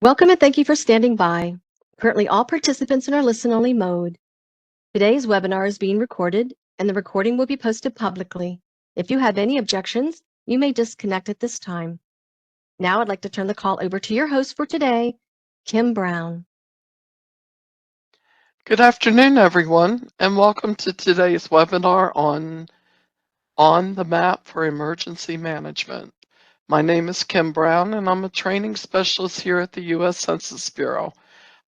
Welcome and thank you for standing by. Currently, all participants are in listen-only mode. Today's webinar is being recorded, and the recording will be posted publicly. If you have any objections, you may disconnect at this time. Now I'd like to turn the call over to your host for today, Kim Brown. Good afternoon, everyone, and welcome to today's webinar on the Map for Emergency Management. My name is Kim Brown, and I'm a training specialist here at the U.S. Census Bureau. I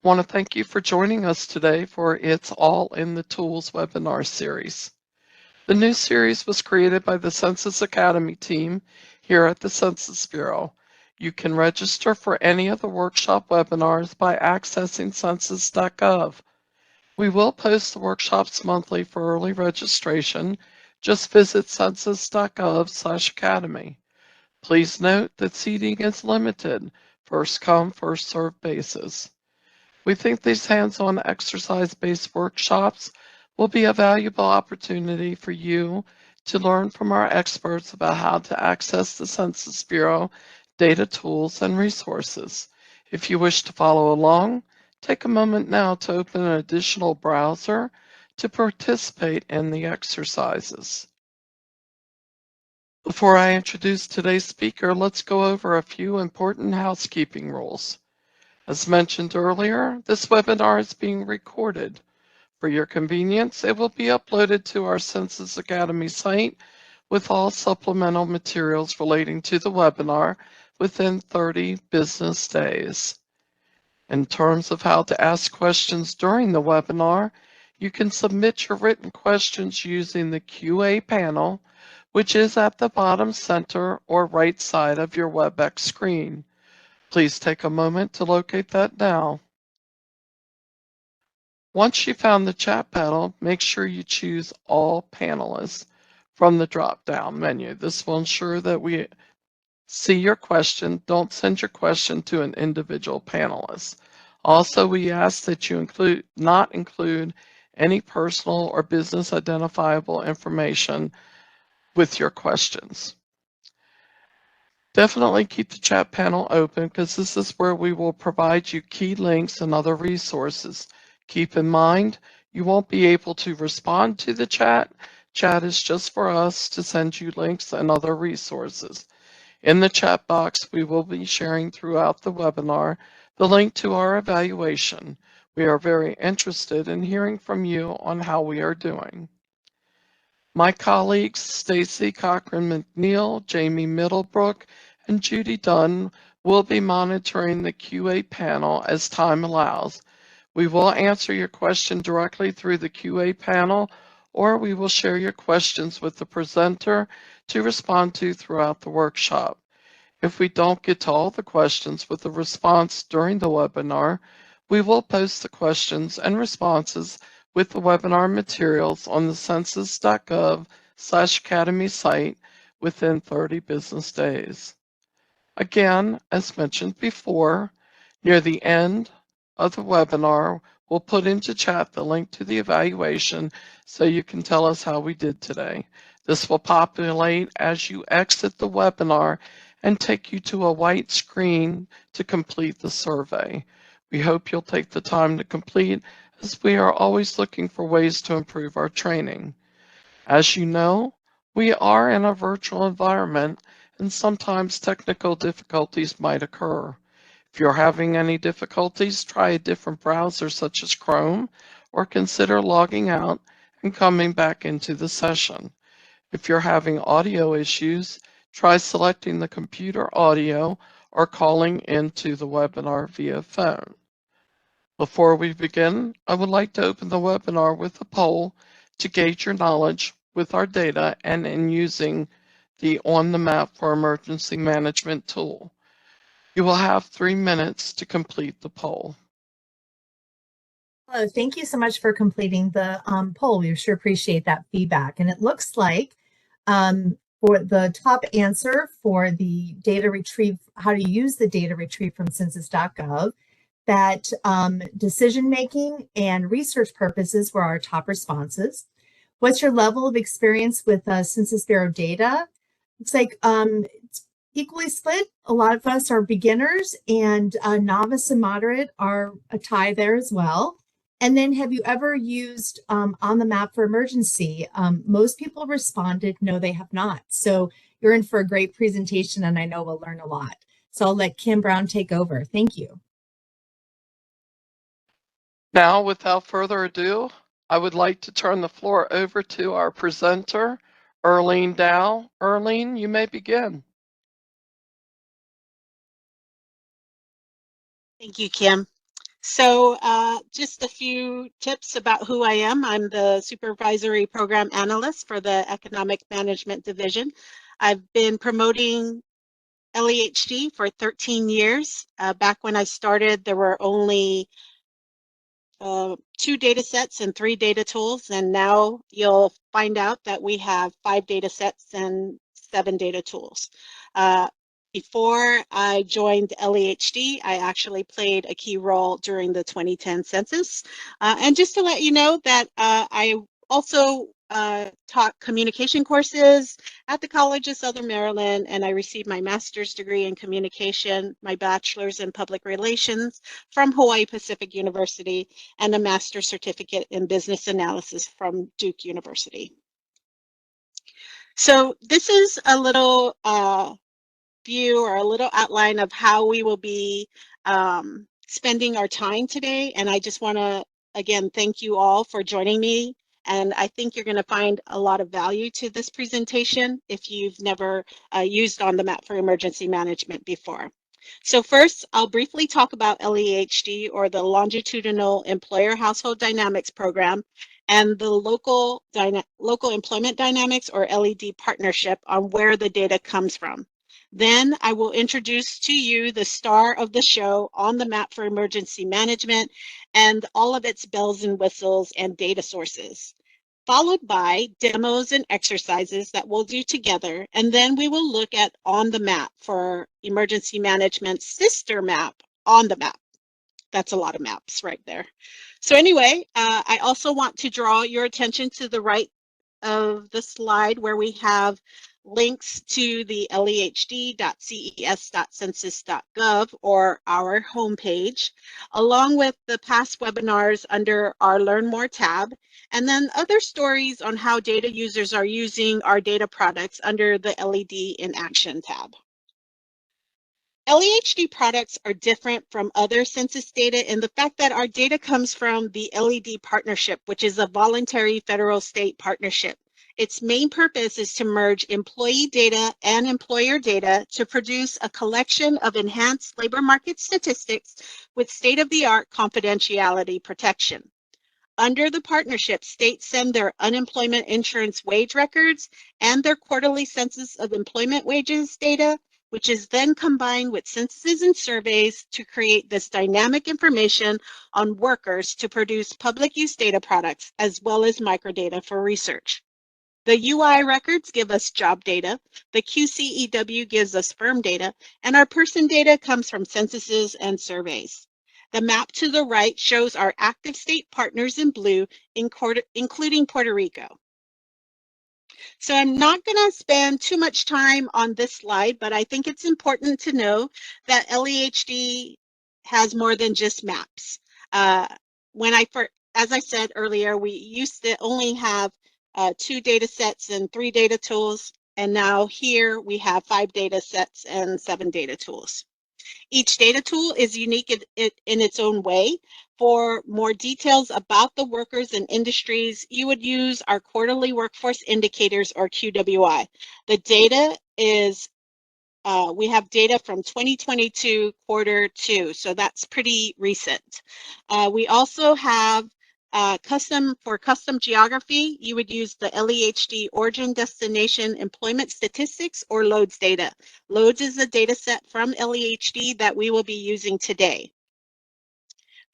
want to thank you for joining us today for It's All in the Tools webinar series. The new series was created by the Census Academy team here at the Census Bureau. You can register for any of the workshop webinars by accessing census.gov. We will post the workshops monthly for early registration. Just visit census.gov/academy. Please note that seating is limited, first come, first served basis. We think these hands-on exercise-based workshops will be a valuable opportunity for you to learn from our experts about how to access the Census Bureau data tools and resources. If you wish to follow along, take a moment now to open an additional browser to participate in the exercises. Before I introduce today's speaker, let's go over a few important housekeeping rules. As mentioned earlier, this webinar is being recorded. For your convenience, it will be uploaded to our Census Academy site with all supplemental materials relating to the webinar within 30 business days. In terms of how to ask questions during the webinar, you can submit your written questions using the QA panel, which is at the bottom center or right side of your WebEx screen. Please take a moment to locate that now. Once you found the chat panel, make sure you choose All Panelists from the drop-down menu. This will ensure that we see your question. Don't send your question to an individual panelist. Also, we ask that you not include any personal or business identifiable information with your questions. Definitely keep the chat panel open because this is where we will provide you key links and other resources. Keep in mind, you won't be able to respond to the chat. Chat is just for us to send you links and other resources. In the chat box, we will be sharing throughout the webinar the link to our evaluation. We are very interested in hearing from you on how we are doing. My colleagues, Stacy Cochran-McNeil, Jamie Middlebrook, and Judy Dunn will be monitoring the QA panel as time allows. We will answer your question directly through the QA panel, or we will share your questions with the presenter to respond to throughout the workshop. If we don't get to all the questions with a response during the webinar, we will post the questions and responses with the webinar materials on the census.gov/academy site within 30 business days. Again, as mentioned before, near the end of the webinar, we'll put into chat the link to the evaluation so you can tell us how we did today. This will populate as you exit the webinar and take you to a white screen to complete the survey. We hope you'll take the time to complete, as we are always looking for ways to improve our training. As you know, we are in a virtual environment and sometimes technical difficulties might occur. If you're having any difficulties, try a different browser such as Chrome, or consider logging out and coming back into the session. If you're having audio issues, try selecting the computer audio or calling into the webinar via phone. Before we begin, I would like to open the webinar with a poll to gauge your knowledge with our data and in using the On the Map for Emergency Management tool. You will have 3 minutes to complete the poll. Hello, thank you so much for completing the poll. We sure appreciate that feedback. And it looks like for the top answer for the data retrieve, how to use the data retrieved from census.gov, that decision-making and research purposes were our top responses. What's your level of experience with Census Bureau data? Looks like it's equally split. A lot of us are beginners, and novice and moderate are a tie there as well. And then have you ever used On the Map for Emergency? Most people responded, no, they have not. So you're in for a great presentation, and I know we'll learn a lot. So I'll let Kim Brown take over. Thank you. Now, without further ado, I would like to turn the floor over to our presenter, Earlene Dow. Earlene, you may begin. Thank you, Kim. So just a few tips about who I am. I'm the Supervisory Program Analyst for the Economic Management Division. I've been promoting LEHD for 13 years. Back when I started, there were only 2 data sets and 3 data tools, and now you'll find out that we have 5 data sets and 7 data tools. Before I joined LEHD, I actually played a key role during the 2010 census. And just to let you know that I also taught communication courses at the College of Southern Maryland, and I received my master's degree in communication, my bachelor's in public relations from Hawaii Pacific University, and a master's certificate in business analysis from Duke University. So this is a little view or a little outline of how we will be spending our time today. And I just want to, again, thank you all for joining me. And I think you're going to find a lot of value to this presentation if you've never used On the Map for Emergency Management before. So first, I'll briefly talk about LEHD, or the Longitudinal Employer Household Dynamics Program, and the Local Employment Dynamics, or LED partnership, on where the data comes from. Then I will introduce to you the star of the show, On the Map for Emergency Management, and all of its bells and whistles and data sources, followed by demos and exercises that we'll do together. And then we will look at On the Map for Emergency Management's sister map, On the Map. That's a lot of maps right there. So anyway, I also want to draw your attention to the right of the slide where we have links to the lehd.ces.census.gov, or our homepage, along with the past webinars under our Learn More tab, and then other stories on how data users are using our data products under the LED in Action tab. LEHD products are different from other census data in the fact that our data comes from the LED partnership, which is a voluntary federal-state partnership. Its main purpose is to merge employee data and employer data to produce a collection of enhanced labor market statistics with state-of-the-art confidentiality protection. Under the partnership, states send their unemployment insurance wage records and their quarterly census of employment wages data, which is then combined with censuses and surveys to create this dynamic information on workers to produce public use data products, as well as microdata for research. The UI records give us job data, the QCEW gives us firm data, and our person data comes from censuses and surveys. The map to the right shows our active state partners in blue, including Puerto Rico. So I'm not going to spend too much time on this slide, but I think it's important to know that LEHD has more than just maps. As I said earlier, we used to only have 2 data sets and 3 data tools, and now here we have 5 data sets and 7 data tools. Each data tool is unique in its own way. For more details about the workers and industries, you would use our quarterly workforce indicators, or QWI. The data is, we have data from 2022 quarter 2, so that's pretty recent. We also have custom geography. You would use the LEHD Origin Destination Employment Statistics, or LOADS data. LOADS is a data set from LEHD that we will be using today.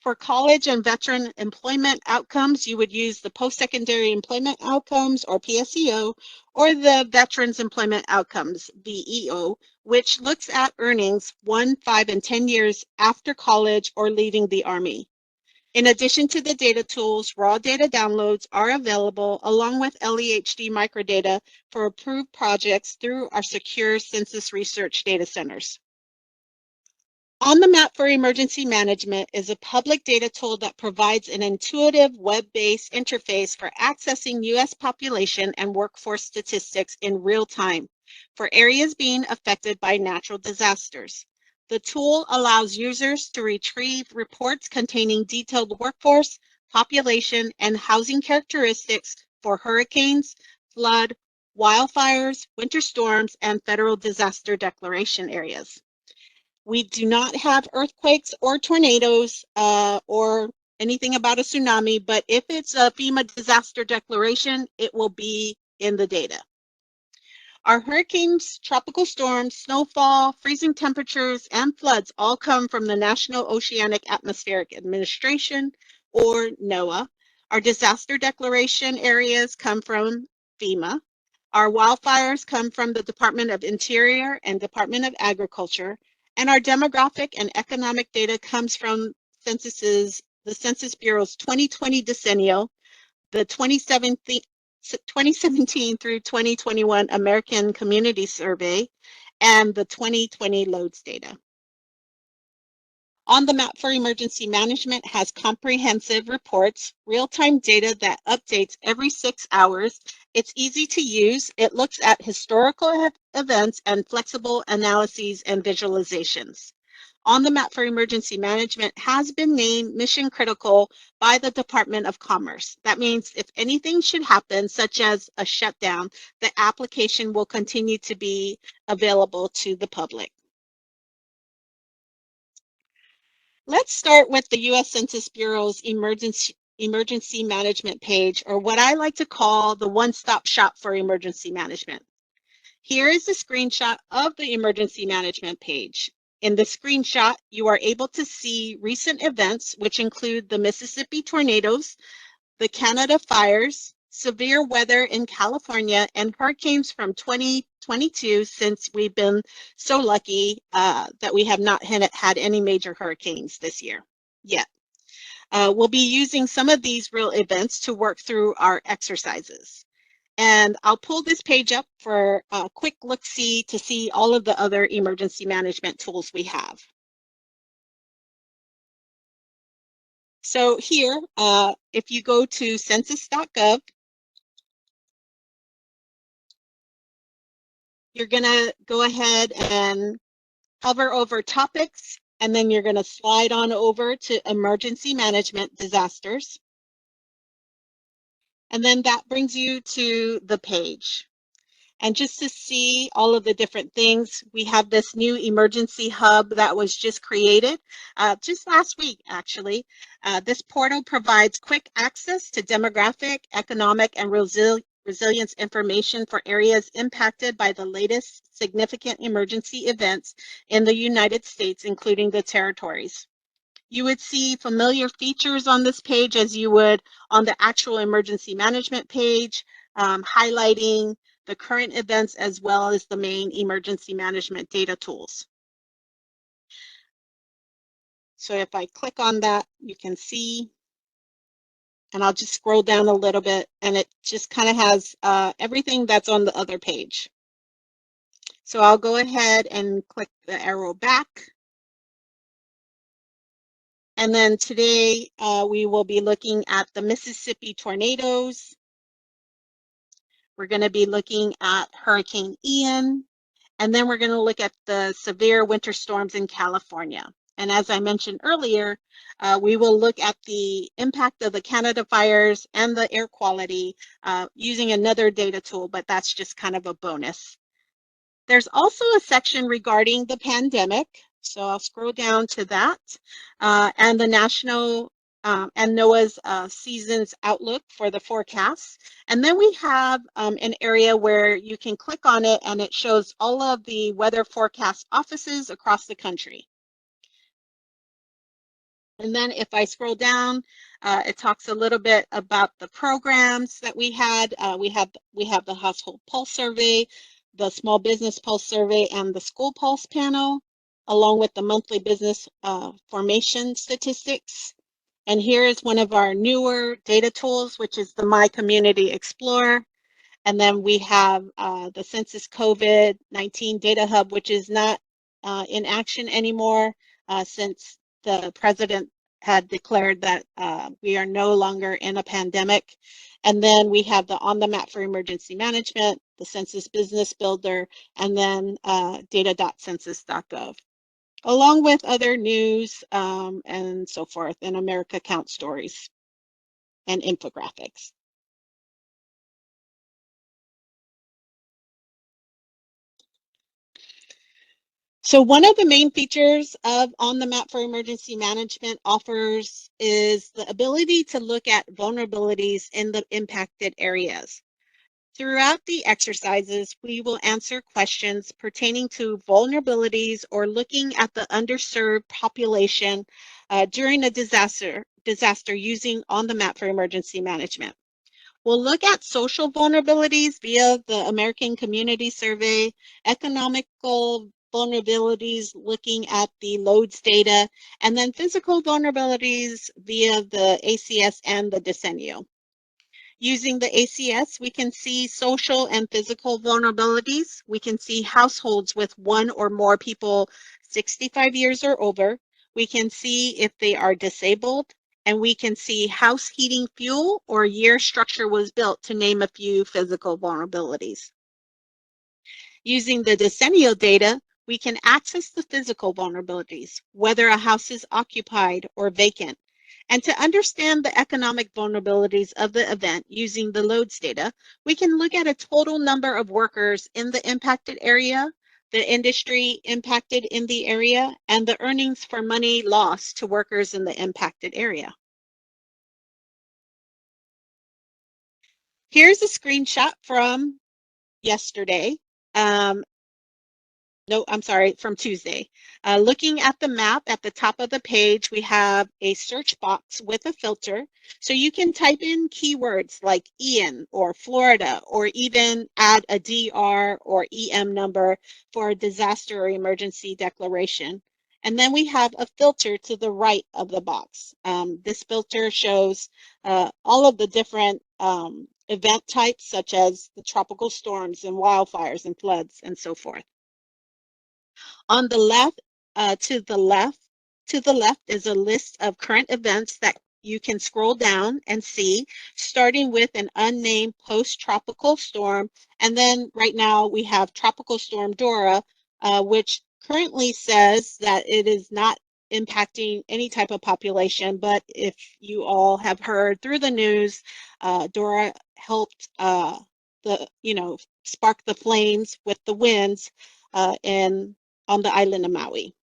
For college and veteran employment outcomes, you would use the Post-Secondary Employment Outcomes, or PSEO, or the Veterans Employment Outcomes, VEO, which looks at earnings 1, 5, and 10 years after college or leaving the Army. In addition to the data tools, raw data downloads are available along with LEHD microdata for approved projects through our secure census research data centers. On the Map for Emergency Management is a public data tool that provides an intuitive web-based interface for accessing U.S. population and workforce statistics in real time for areas being affected by natural disasters. The tool allows users to retrieve reports containing detailed workforce, population, and housing characteristics for hurricanes, flood, wildfires, winter storms, and federal disaster declaration areas. We do not have earthquakes or tornadoes or anything about a tsunami, but if it's a FEMA disaster declaration, it will be in the data. Our hurricanes, tropical storms, snowfall, freezing temperatures, and floods all come from the National Oceanic Atmospheric Administration, or NOAA. Our disaster declaration areas come from FEMA. Our wildfires come from the Department of Interior and Department of Agriculture. And our demographic and economic data comes from the Census Bureau's 2020 decennial, the 2017 through 2021 American Community Survey, and the 2020 loads data. On the Map for Emergency Management has comprehensive reports, real-time data that updates every 6 hours. It's easy to use. It looks at historical events and flexible analyses and visualizations. On the Map for Emergency Management has been named mission critical by the Department of Commerce. That means if anything should happen, such as a shutdown, the application will continue to be available to the public. Let's start with the U.S. Census Bureau's emergency management page, or what I like to call the one-stop shop for emergency management. Here is a screenshot of the emergency management page. In the screenshot, you are able to see recent events, which include the Mississippi tornadoes, the Canada fires, severe weather in California, and hurricanes from 2022, since we've been so lucky that we have not had any major hurricanes this year yet. We'll be using some of these real events to work through our exercises. And I'll pull this page up for a quick look-see to see all of the other emergency management tools we have. So here, if you go to census.gov, you're going to go ahead and hover over topics, and then you're going to slide on over to emergency management disasters. And then that brings you to the page. And just to see all of the different things, we have this new emergency hub that was just created just last week, actually. This portal provides quick access to demographic, economic, and resilience information for areas impacted by the latest significant emergency events in the United States, including the territories. You would see familiar features on this page as you would on the actual emergency management page, highlighting the current events as well as the main emergency management data tools. So if I click on that, you can see, and I'll just scroll down a little bit, and it just kind of has everything that's on the other page. So I'll go ahead and click the arrow back. And then today we will be looking at the Mississippi tornadoes. We're going to be looking at Hurricane Ian, and then we're going to look at the severe winter storms in California. And as I mentioned earlier, we will look at the impact of the Canada fires and the air quality using another data tool, but that's just kind of a bonus. There's also a section regarding the pandemic. So I'll scroll down to that, and the national and NOAA's seasons outlook for the forecasts. And then we have an area where you can click on it and it shows all of the weather forecast offices across the country. And then if I scroll down, it talks a little bit about the programs that we had. We have the Household Pulse Survey, the Small Business Pulse Survey, and the School Pulse Panel, along with the monthly business formation statistics. And here is one of our newer data tools, which is the My Community Explorer. And then we have the Census COVID-19 Data Hub, which is not in action anymore since the president had declared that we are no longer in a pandemic. And then we have the On the Map for Emergency Management, the Census Business Builder, and then data.census.gov, along with other news and so forth, and America Count stories and infographics. So one of the main features of On the Map for Emergency Management offers is the ability to look at vulnerabilities in the impacted areas. Throughout the exercises, we will answer questions pertaining to vulnerabilities or looking at the underserved population during a disaster using On the Map for Emergency Management. We'll look at social vulnerabilities via the American Community Survey, economical vulnerabilities looking at the loads data, and then physical vulnerabilities via the ACS and the Decennial. Using the ACS, we can see social and physical vulnerabilities. We can see households with one or more people 65 years or over. We can see if they are disabled, and we can see house heating fuel or year structure was built, to name a few physical vulnerabilities. Using the decennial data, we can access the physical vulnerabilities, whether a house is occupied or vacant. And to understand the economic vulnerabilities of the event using the loads data, we can look at a total number of workers in the impacted area, the industry impacted in the area, and the earnings for money lost to workers in the impacted area. Here's a screenshot from yesterday. No, I'm sorry, from Tuesday. Looking at the map at the top of the page, we have a search box with a filter. So you can type in keywords like Ian or Florida, or even add a DR or EM number for a disaster or emergency declaration. And then we have a filter to the right of the box. This filter shows all of the different event types, such as the tropical storms and wildfires and floods and so forth. On the left, to the left is a list of current events that you can scroll down and see, starting with an unnamed post-tropical storm. And then right now we have Tropical Storm Dora, which currently says that it is not impacting any type of population. But if you all have heard through the news, Dora helped spark the flames with the winds on the island of Maui.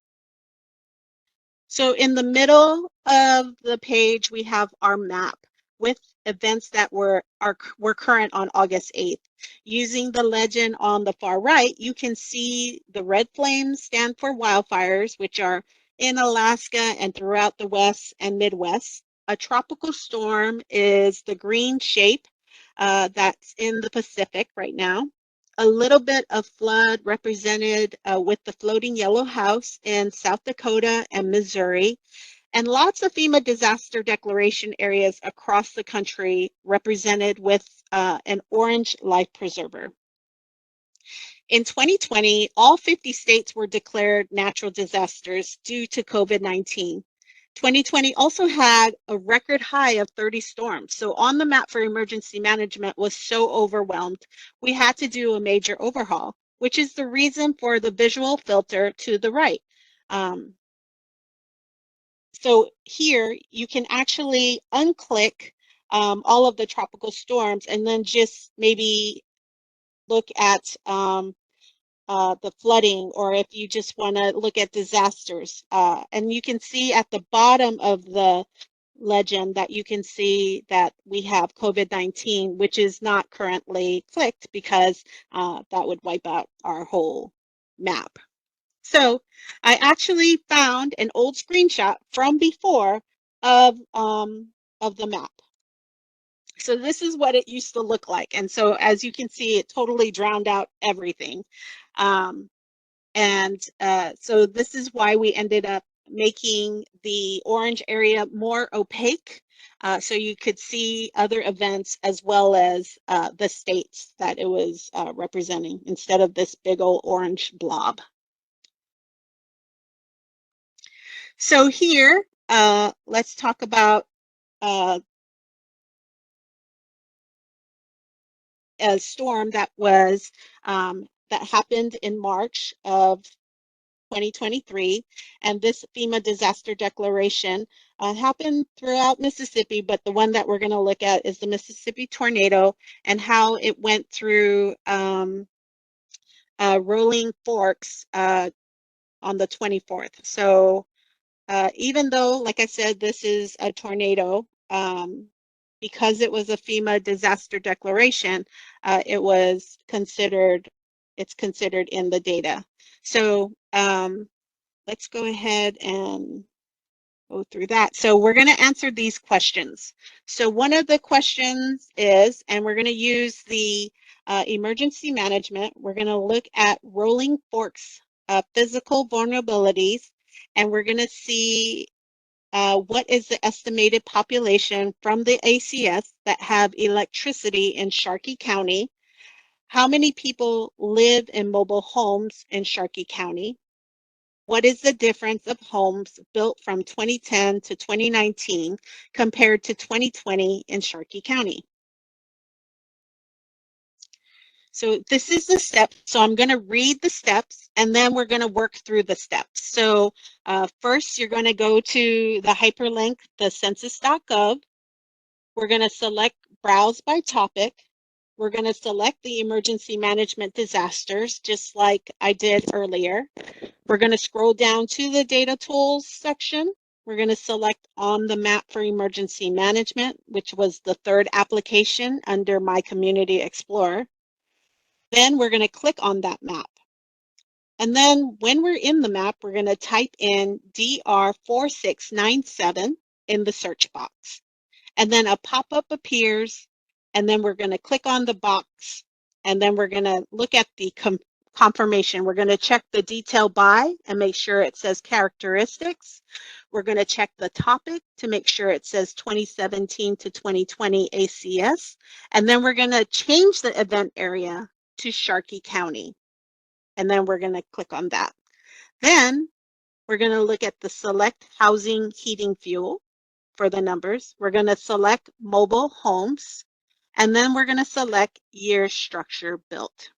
So in the middle of the page, we have our map with events that were current on August 8th. Using the legend on the far right, you can see the red flames stand for wildfires, which are in Alaska and throughout the West and Midwest. A tropical storm is the green shape that's in the Pacific right now. A little bit of flood represented with the floating yellow house in South Dakota and Missouri, and lots of FEMA disaster declaration areas across the country represented with an orange life preserver. In 2020, all 50 states were declared natural disasters due to COVID-19. 2020 also had a record high of 30 storms. So On the Map for Emergency Management was so overwhelmed, we had to do a major overhaul, which is the reason for the visual filter to the right. So here you can actually unclick all of the tropical storms and then just maybe look at the flooding, or if you just want to look at disasters. And you can see at the bottom of the legend that you can see that we have COVID-19, which is not currently clicked because that would wipe out our whole map. So I actually found an old screenshot from before of the map. So this is what it used to look like. And so as you can see, it totally drowned out everything. So this is why we ended up making the orange area more opaque so you could see other events as well as the states that it was representing instead of this big old orange blob. So here, let's talk about a storm that was that happened in March of 2023, and this FEMA disaster declaration happened throughout Mississippi, but the one that we're going to look at is the Mississippi tornado and how it went through Rolling Forks on the 24th. So even though, like I said, this is a tornado, because it was a FEMA disaster declaration, it's considered in the data. So let's go ahead and go through that. So we're going to answer these questions. So one of the questions is, and we're going to use the emergency management, we're going to look at Rolling Forks physical vulnerabilities, and we're going to see what is the estimated population from the ACS that have electricity in Sharkey County? How many people live in mobile homes in Sharkey County? What is the difference of homes built from 2010 to 2019 compared to 2020 in Sharkey County? So this is the steps. So I'm going to read the steps and then we're going to work through the steps. So first, you're going to go to the hyperlink, the census.gov. We're going to select browse by topic. We're going to select the emergency management disasters, just like I did earlier. We're going to scroll down to the data tools section. We're going to select on the map for emergency management, which was the third application under My Community Explorer. Then we're going to click on that map. And then when we're in the map, we're going to type in DR4697 in the search box. And then a pop-up appears, and then we're going to click on the box, and then we're going to look at the confirmation. We're going to check the detail by and make sure it says characteristics. We're going to check the topic to make sure it says 2017 to 2020 ACS. And then we're going to change the event area to Sharkey County. And then we're going to click on that. Then we're going to look at the select housing heating fuel for the numbers. We're going to select mobile homes, and then we're going to select year structure built.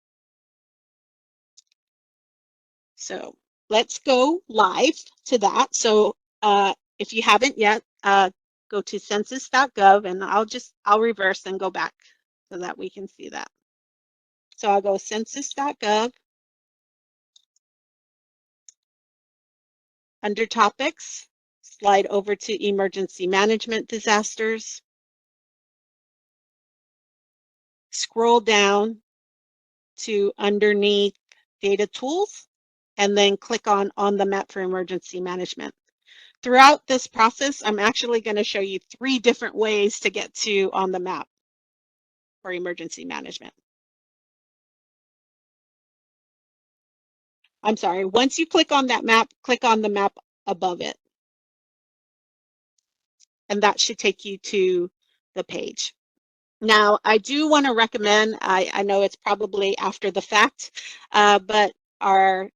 So let's go live to that. So if you haven't yet, go to census.gov, and I'll reverse and go back so that we can see that. So I'll go census.gov. Under topics, slide over to emergency management disasters. Scroll down to underneath data tools, and then click on the map for emergency management. Throughout this process, I'm actually going to show you 3 different ways to get to on the map for emergency management. I'm sorry, once you click on that map, click on the map above it. And that should take you to the page. Now, I do want to recommend, I know it's probably after the fact, but our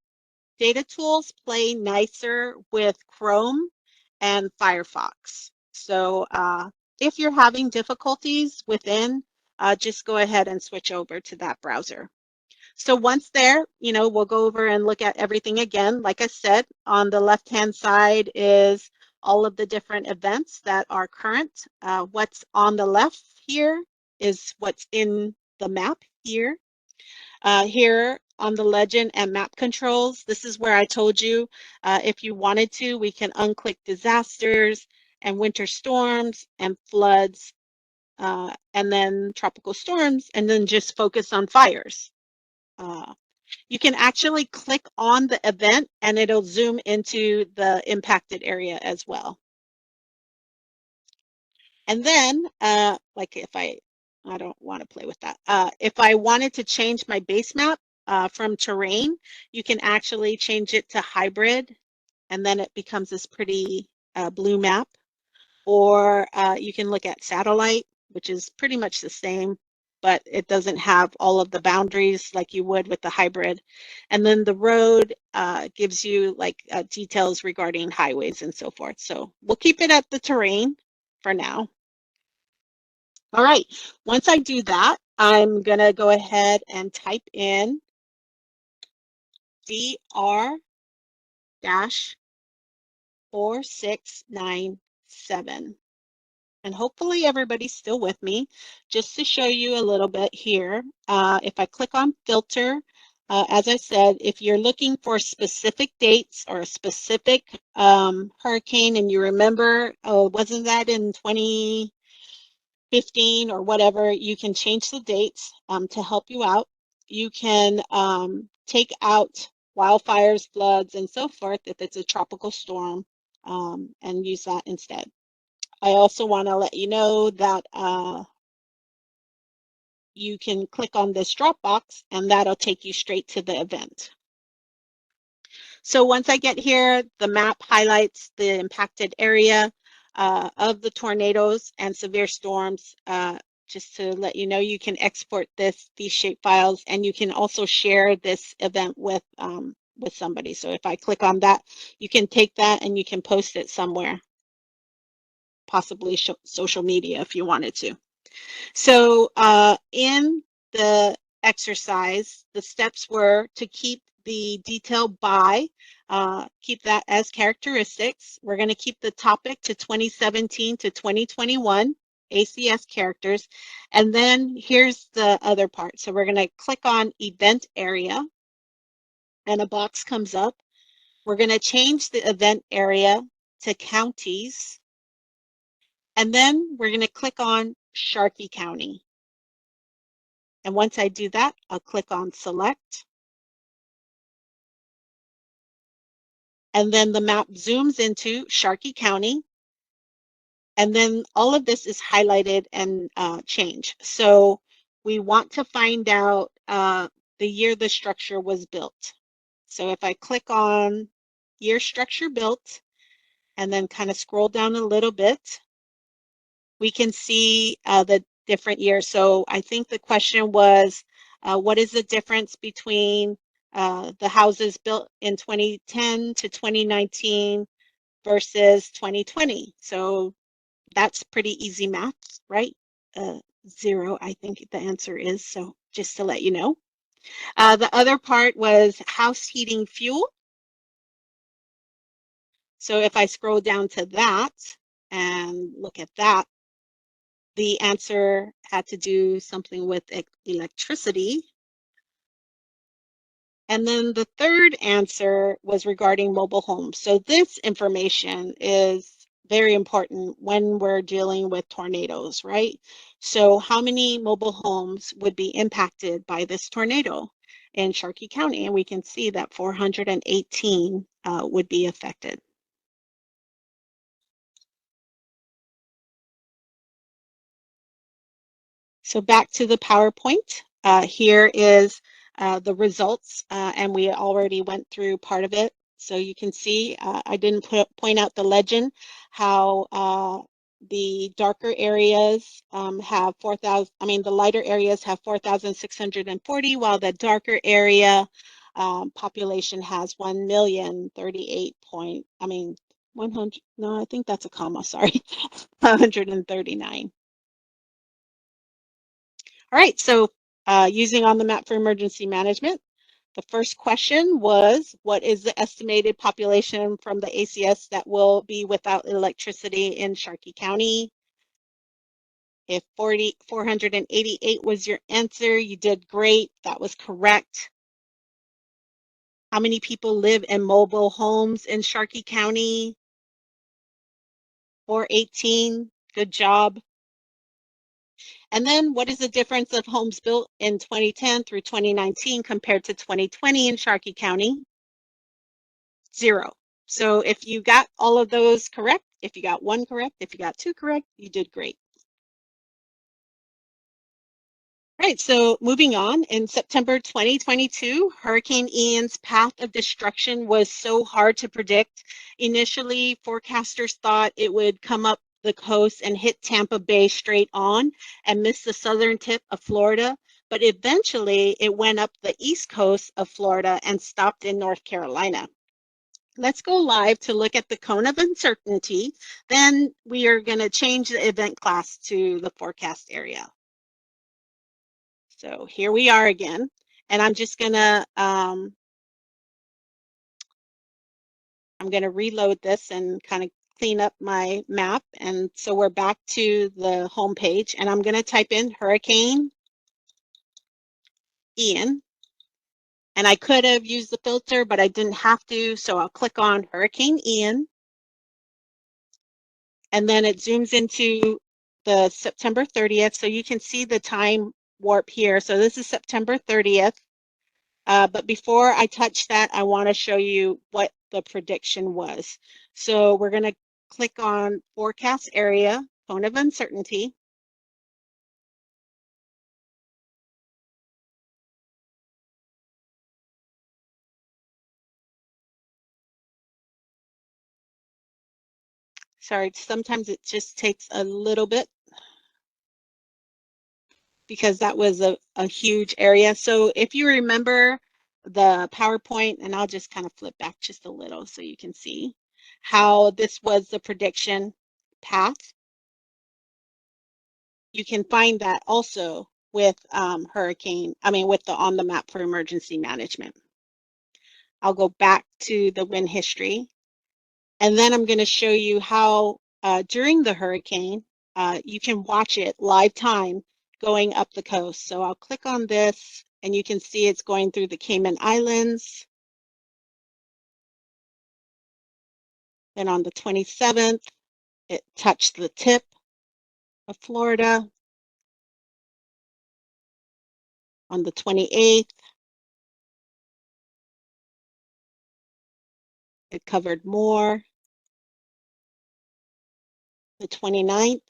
data tools play nicer with Chrome and Firefox. So if you're having difficulties within, just go ahead and switch over to that browser. So once there, we'll go over and look at everything again. Like I said, on the left-hand side is all of the different events that are current. What's on the left here is what's in the map here. Here on the legend and map controls, this is where I told you if you wanted to, we can unclick disasters and winter storms and floods and then tropical storms, and then just focus on fires. You can actually click on the event and it'll zoom into the impacted area as well. And then, like if I don't want to play with that. If I wanted to change my base map from terrain, you can actually change it to hybrid and then it becomes this pretty blue map. Or you can look at satellite, which is pretty much the same, but it doesn't have all of the boundaries like you would with the hybrid. And then the road gives you like details regarding highways and so forth. So we'll keep it at the terrain for now. All right, once I do that, I'm gonna go ahead and type in DR-4697. And hopefully everybody's still with me. Just to show you a little bit here, if I click on filter, as I said, if you're looking for specific dates or a specific hurricane and you remember, oh, wasn't that in 2015 or whatever, you can change the dates to help you out. You can take out wildfires, floods, and so forth if it's a tropical storm and use that instead. I also want to let you know that you can click on this drop box and that'll take you straight to the event. So once I get here, the map highlights the impacted area of the tornadoes and severe storms. Just to let you know, you can export these shape files, and you can also share this event with somebody. So if I click on that, you can take that and you can post it somewhere, possibly social media if you wanted to. So in the exercise, the steps were to keep the detail by, keep that as characteristics. We're going to keep the topic to 2017 to 2021 ACS characters. And then here's the other part. So we're going to click on event area and a box comes up. We're going to change the event area to counties. And then we're going to click on Sharkey County. And once I do that, I'll click on select. And then the map zooms into Sharkey County. And then all of this is highlighted and changed. So we want to find out the year the structure was built. So if I click on year structure built and then kind of scroll down a little bit, we can see the different years. So I think the question was, what is the difference between the houses built in 2010 to 2019 versus 2020? So that's pretty easy math, right? 0, I think the answer is, so just to let you know. The other part was house heating fuel. So if I scroll down to that and look at that, the answer had to do something with electricity. And then the third answer was regarding mobile homes. So this information is very important when we're dealing with tornadoes, right? So how many mobile homes would be impacted by this tornado in Sharkey County? And we can see that 418 would be affected. So back to the PowerPoint. Here is the results, and we already went through part of it. So you can see, I didn't point out the legend, how the darker areas have 4,000, the lighter areas have 4,640, while the darker area population has 100, no, I think that's a comma, sorry, 139. All right, so using On the Map for Emergency Management, the first question was, what is the estimated population from the ACS that will be without electricity in Sharkey County? If 488 was your answer, you did great. That was correct. How many people live in mobile homes in Sharkey County? 418, good job. And then what is the difference of homes built in 2010 through 2019 compared to 2020 in Sharkey County? 0. So if you got all of those correct, if you got 1 correct, if you got 2 correct, you did great. Right, so moving on, in September 2022, Hurricane Ian's path of destruction was so hard to predict. Initially, forecasters thought it would come up the coast and hit Tampa Bay straight on and miss the southern tip of Florida, but eventually it went up the east coast of Florida and stopped in North Carolina. Let's go live to look at the cone of uncertainty. Then we are going to change the event class to the forecast area. So here we are again, and I'm just gonna reload this and kind of clean up my map. And so we're back to the home page, and I'm gonna type in Hurricane Ian. And I could have used the filter, but I didn't have to, so I'll click on Hurricane Ian. And then it zooms into the September 30th, so you can see the time warp here. So this is September 30th. But before I touch that, I want to show you what the prediction was. So we're going to click on forecast area, cone of uncertainty. Sorry, sometimes it just takes a little bit because that was a huge area. So if you remember the PowerPoint, and I'll just kind of flip back just a little so you can see how this was the prediction path. You can find that also with with the On the Map for Emergency Management. I'll go back to the wind history, and then I'm going to show you how during the hurricane, you can watch it live time going up the coast. So I'll click on this, and you can see it's going through the Cayman Islands. Then on the 27th, it touched the tip of Florida. On the 28th, it covered more. The 29th,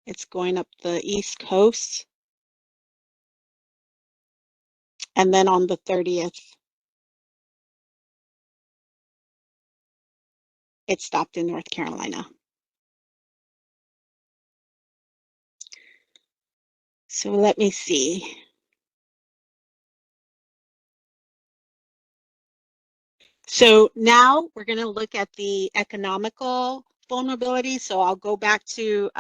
it's going up the East Coast. And then on the 30th, it stopped in North Carolina. So let me see. So now we're going to look at the economical vulnerability. So I'll go back to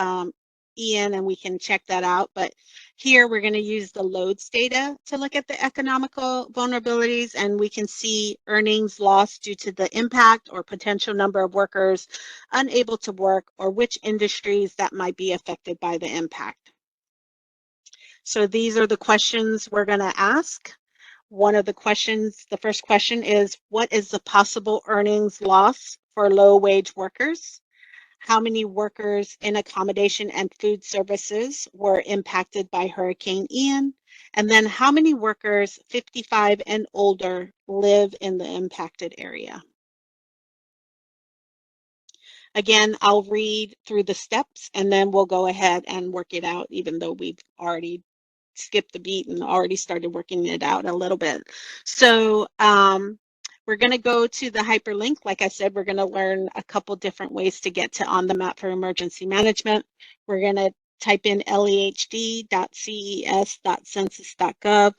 Ian and we can check that out. But here we're going to use the loads data to look at the economical vulnerabilities, and we can see earnings lost due to the impact or potential number of workers unable to work, or which industries that might be affected by the impact. So these are the questions we're going to ask. One of the questions, the first question is, what is the possible earnings loss for low-wage workers? How many workers in accommodation and food services were impacted by Hurricane Ian? And then how many workers 55 and older live in the impacted area? Again, I'll read through the steps and then we'll go ahead and work it out, even though we've already skipped the beat and already started working it out a little bit. So we're going to go to the hyperlink. Like I said, we're going to learn a couple different ways to get to On the Map for Emergency Management. We're going to type in lehd.ces.census.gov.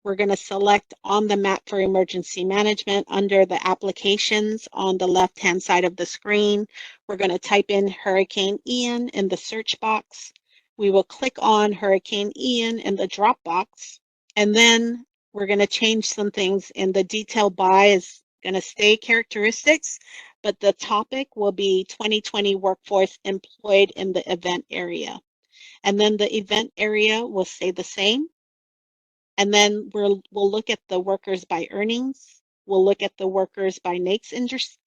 We're going to select On the Map for Emergency Management under the applications on the left-hand side of the screen. We're going to type in Hurricane Ian in the search box. We will click on Hurricane Ian in the drop box, and then we're going to change some things. In the detail by is going to stay characteristics, but the topic will be 2020 workforce employed in the event area. And then the event area will stay the same. And then we'll look at the workers by earnings. We'll look at the workers by NAICS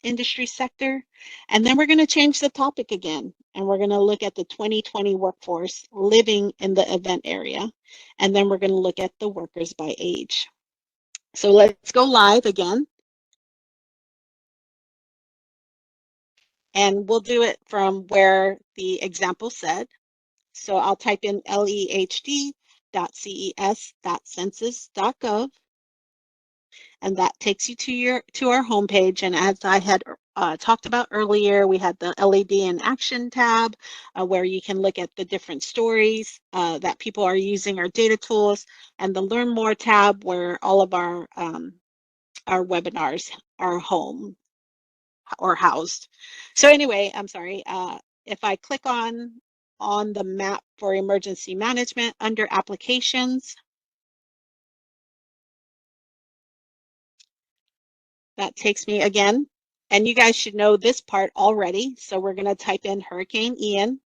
industry sector. And then we're going to change the topic again. And we're going to look at the 2020 workforce living in the event area. And then we're going to look at the workers by age. So let's go live again. And we'll do it from where the example said. So I'll type in lehd.ces.census.gov, and that takes you to our homepage. And as I had talked about earlier, we had the LED in Action tab, where you can look at the different stories that people are using our data tools, and the Learn More tab, where all of our webinars are home or housed. So anyway, I'm sorry. If I click on the map for emergency management under applications, that takes me again, and you guys should know this part already. So we're going to type in Hurricane Ian.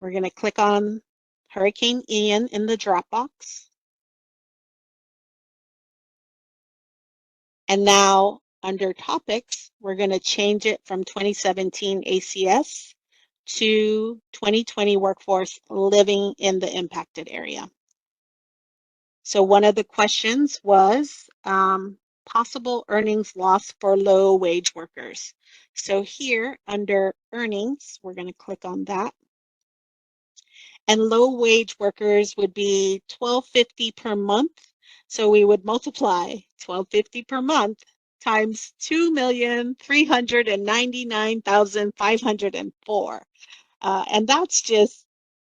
We're going to click on Hurricane Ian in the drop box. And now under topics, we're going to change it from 2017 ACS to 2020 workforce living in the impacted area. So one of the questions was possible earnings loss for low wage workers. So here under earnings, we're going to click on that. And low wage workers would be $12.50 per month. So we would multiply $12.50 per month times 2,399,504. And that's just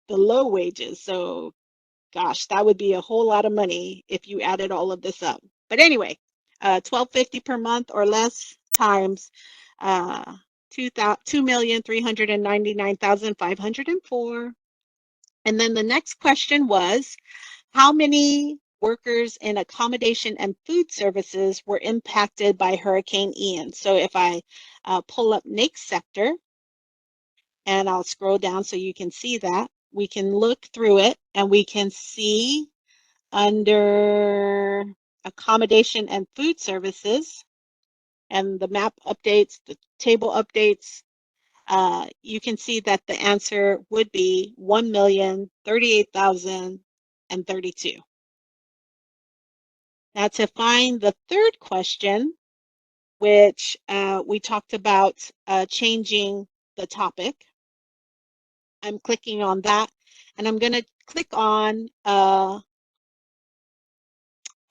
the low wages. So gosh, that would be a whole lot of money if you added all of this up. But anyway, $12.50 per month or less times 2,399,504. And then the next question was, how many workers in accommodation and food services were impacted by Hurricane Ian? So if I pull up NAICS sector, and I'll scroll down so you can see that, we can look through it and we can see under accommodation and food services, and the map updates, the table updates, you can see that the answer would be 1,038,032. Now to find the third question, which we talked about changing the topic, I'm clicking on that, and I'm going to click on, oh,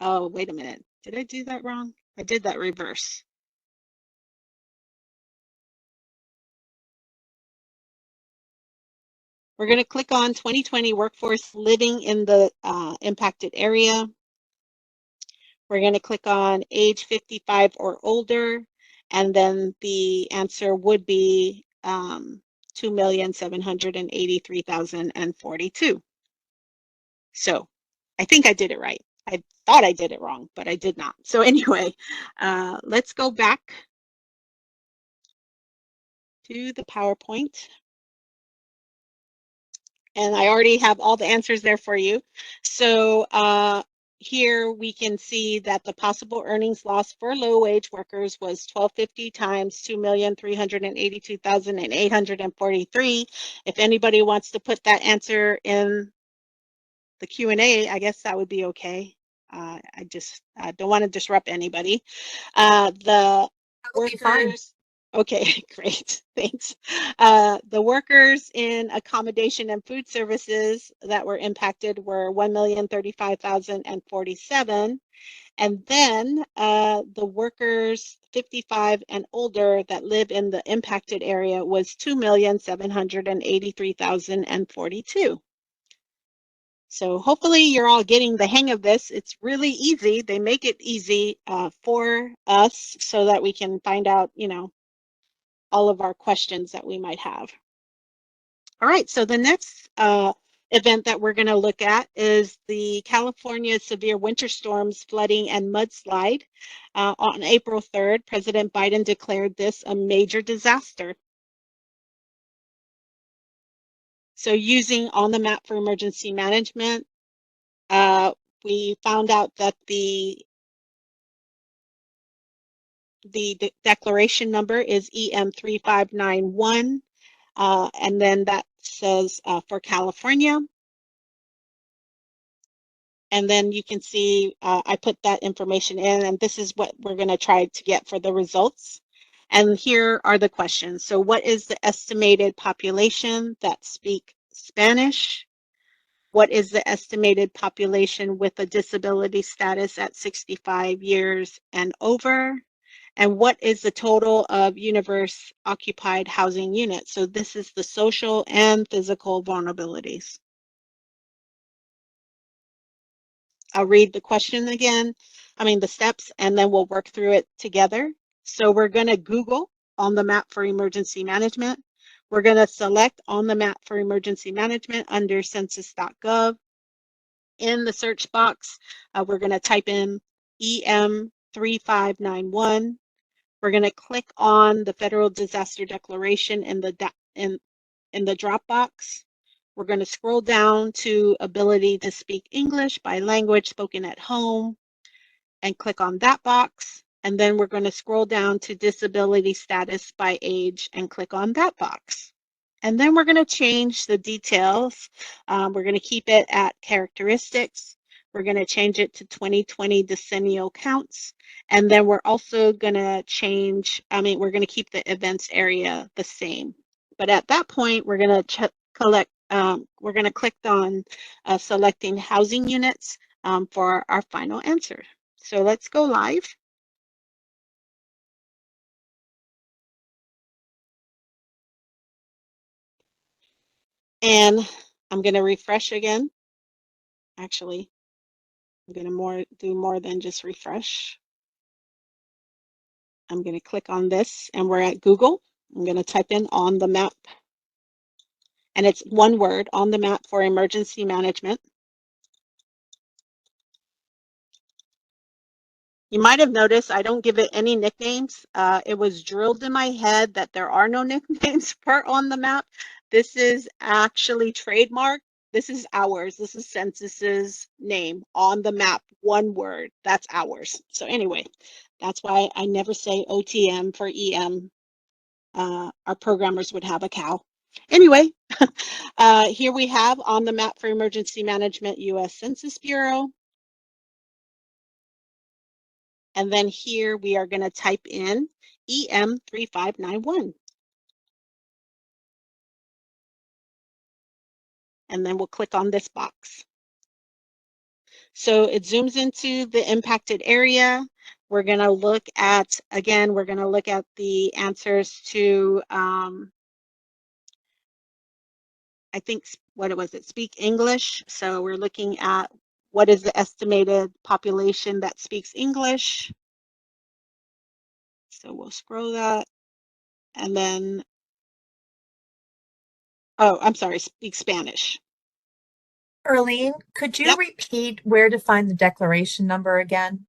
wait a minute. Did I do that wrong? I did that reverse. We're going to click on 2020 workforce living in the impacted area. We're going to click on age 55 or older, and then the answer would be 2,783,042. So I think I did it right. I thought I did it wrong, but I did not. So anyway, let's go back to the PowerPoint. And I already have all the answers there for you. So here we can see that the possible earnings loss for low wage workers was $12.50 times 2,382,843. If anybody wants to put that answer in the Q&A, I guess that would be okay. I just don't want to disrupt anybody. The would be fine. workers. Okay, great, thanks. The workers in accommodation and food services that were impacted were 1,035,047. And then the workers 55 and older that live in the impacted area was 2,783,042. So hopefully you're all getting the hang of this. It's really easy. They make it easy for us so that we can find out, you know, all of our questions that we might have. All right, so the next event that we're going to look at is the California severe winter storms, flooding, and mudslide. On April 3rd, President Biden declared this a major disaster. So using On the Map for Emergency Management, we found out that the declaration number is EM3591, and then that says for California. And then you can see I put that information in, and this is what we're going to try to get for the results. And here are the questions. So what is the estimated population that speak Spanish? What is the estimated population with a disability status at 65 years and over? And what is the total of universe occupied housing units? So this is the social and physical vulnerabilities. I'll read the question again, the steps, and then we'll work through it together. So we're going to Google on the map for emergency management. We're going to select on the map for emergency management under census.gov. In the search box, we're going to type in EM3591. We're going to click on the Federal Disaster Declaration in the drop box. We're going to scroll down to ability to speak English by language spoken at home and click on that box. And then we're going to scroll down to disability status by age and click on that box. And then we're going to change the details. We're going to keep it at characteristics. We're going to change it to 2020 decennial counts. And then we're also going to change, we're going to keep the events area the same. But at that point, we're going to click on selecting housing units for our final answer. So let's go live. And I'm going to refresh again. Actually, I'm going to do more than just refresh. I'm going to click on this and we're at Google. I'm going to type in on the map. And it's one word, on the map for emergency management. You might have noticed I don't give it any nicknames. It was drilled in my head that there are no nicknames for on the map. This is actually trademarked. This is ours. This is Census's name, on the map, one word. That's ours. So anyway, that's why I never say OTM for EM. Our programmers would have a cow. Anyway, here we have on the map for emergency management, U.S. Census Bureau. And then here we are going to type in EM3591. And then we'll click on this box. So it zooms into the impacted area. We're going to look at, again, we're going to look at the answers to, I think, what was it, speak English. So we're looking at what is the estimated population that speaks English. So we'll scroll that. And then, oh, I'm sorry, speak Spanish. Earlene, could you Yep. repeat where to find the declaration number again?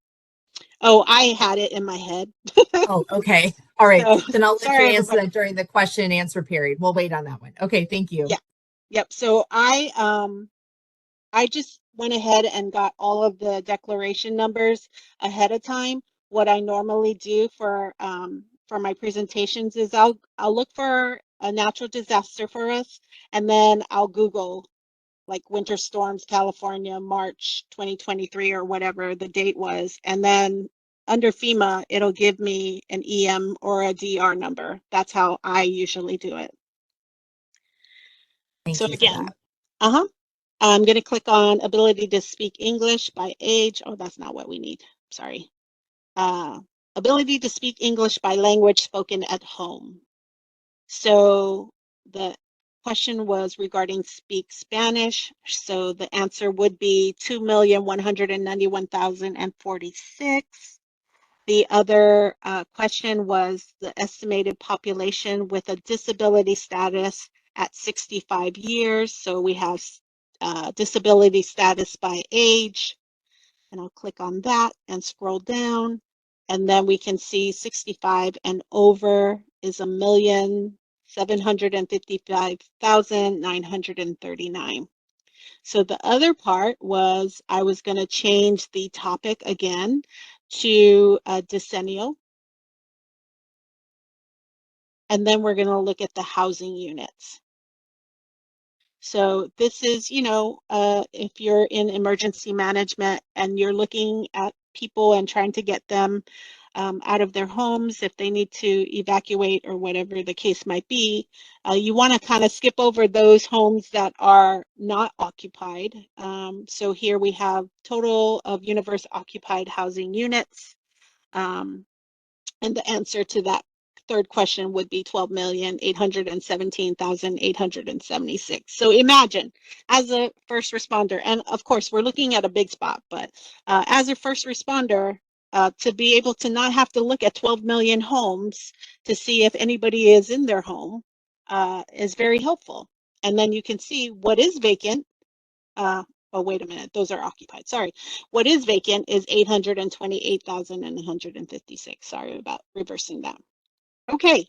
Oh, I had it in my head. Oh, okay. All right. So, then I'll let sorry, you answer everybody. that during the question and answer period. We'll wait on that one. Okay, thank you. Yeah. Yep. So I just went ahead and got all of the declaration numbers ahead of time. What I normally do for my presentations is I'll look for a natural disaster for us, and then I'll Google like winter storms, California, March 2023 or whatever the date was, and then under FEMA it'll give me an EM or a DR number. That's how I usually do it. Thank So you again, for that. I'm going to click on ability to speak English by age. Oh, that's not what we need. Sorry. Ability to speak English by language spoken at home. So the question was regarding speak Spanish. So the answer would be 2,191,046. The other question was the estimated population with a disability status at 65 years. So we have disability status by age, and I'll click on that and scroll down, and then we can see 65 and over is 1,755,939. So the other part was I was going to change the topic again to decennial. And then we're going to look at the housing units. So this is, if you're in emergency management and you're looking at people and trying to get them out of their homes if they need to evacuate or whatever the case might be. You want to kind of skip over those homes that are not occupied. So here we have total of universe occupied housing units. And the answer to that third question would be 12,817,876. So imagine, as a first responder, and of course we're looking at a big spot, but as a first responder, to be able to not have to look at 12 million homes to see if anybody is in their home is very helpful. And then you can see what is vacant. Oh, wait a minute, those are occupied, sorry. What is vacant is 828,156. Sorry about reversing that. Okay,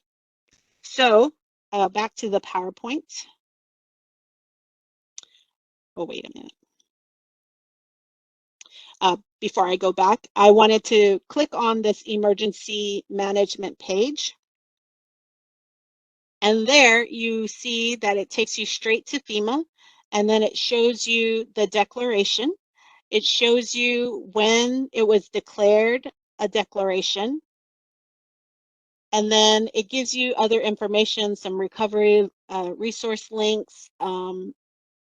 so back to the PowerPoint. Oh, wait a minute. Before I go back, I wanted to click on this emergency management page. And there you see that it takes you straight to FEMA, and then it shows you the declaration. It shows you when it was declared a declaration. And then it gives you other information, some recovery resource links, and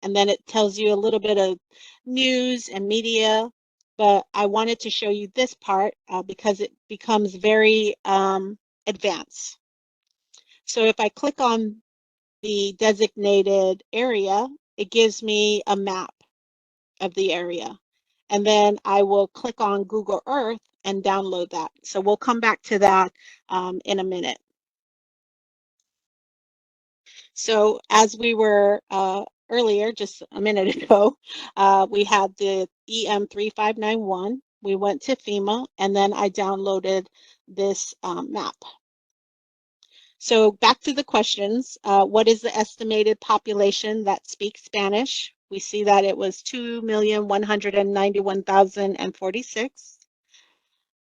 then it tells you a little bit of news and media. But I wanted to show you this part because it becomes very advanced. So if I click on the designated area, it gives me a map of the area. And then I will click on Google Earth and download that. So we'll come back to that in a minute. So as we were earlier, just a minute ago, we had the EM 3591. We went to FEMA, and then I downloaded this map. So back to the questions. What is the estimated population that speaks Spanish? We see that it was 2,191,046.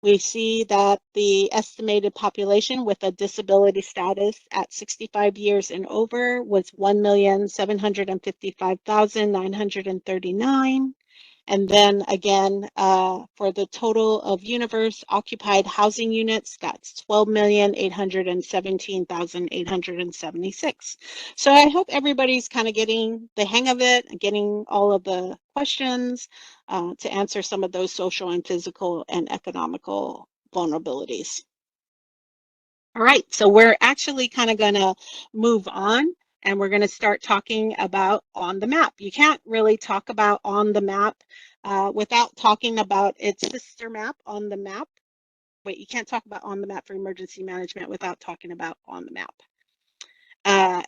We see that the estimated population with a disability status at 65 years and over was 1,755,939. And then again, for the total of universe occupied housing units, that's 12,817,876. So I hope everybody's kind of getting the hang of it, getting all of the questions to answer some of those social and physical and economical vulnerabilities. All right, so we're actually kind of going to move on. And we're going to start talking about on the map. You can't really talk about on the map without talking about its sister map, on the map. Wait, you can't talk about on the map for emergency management without talking about on the map.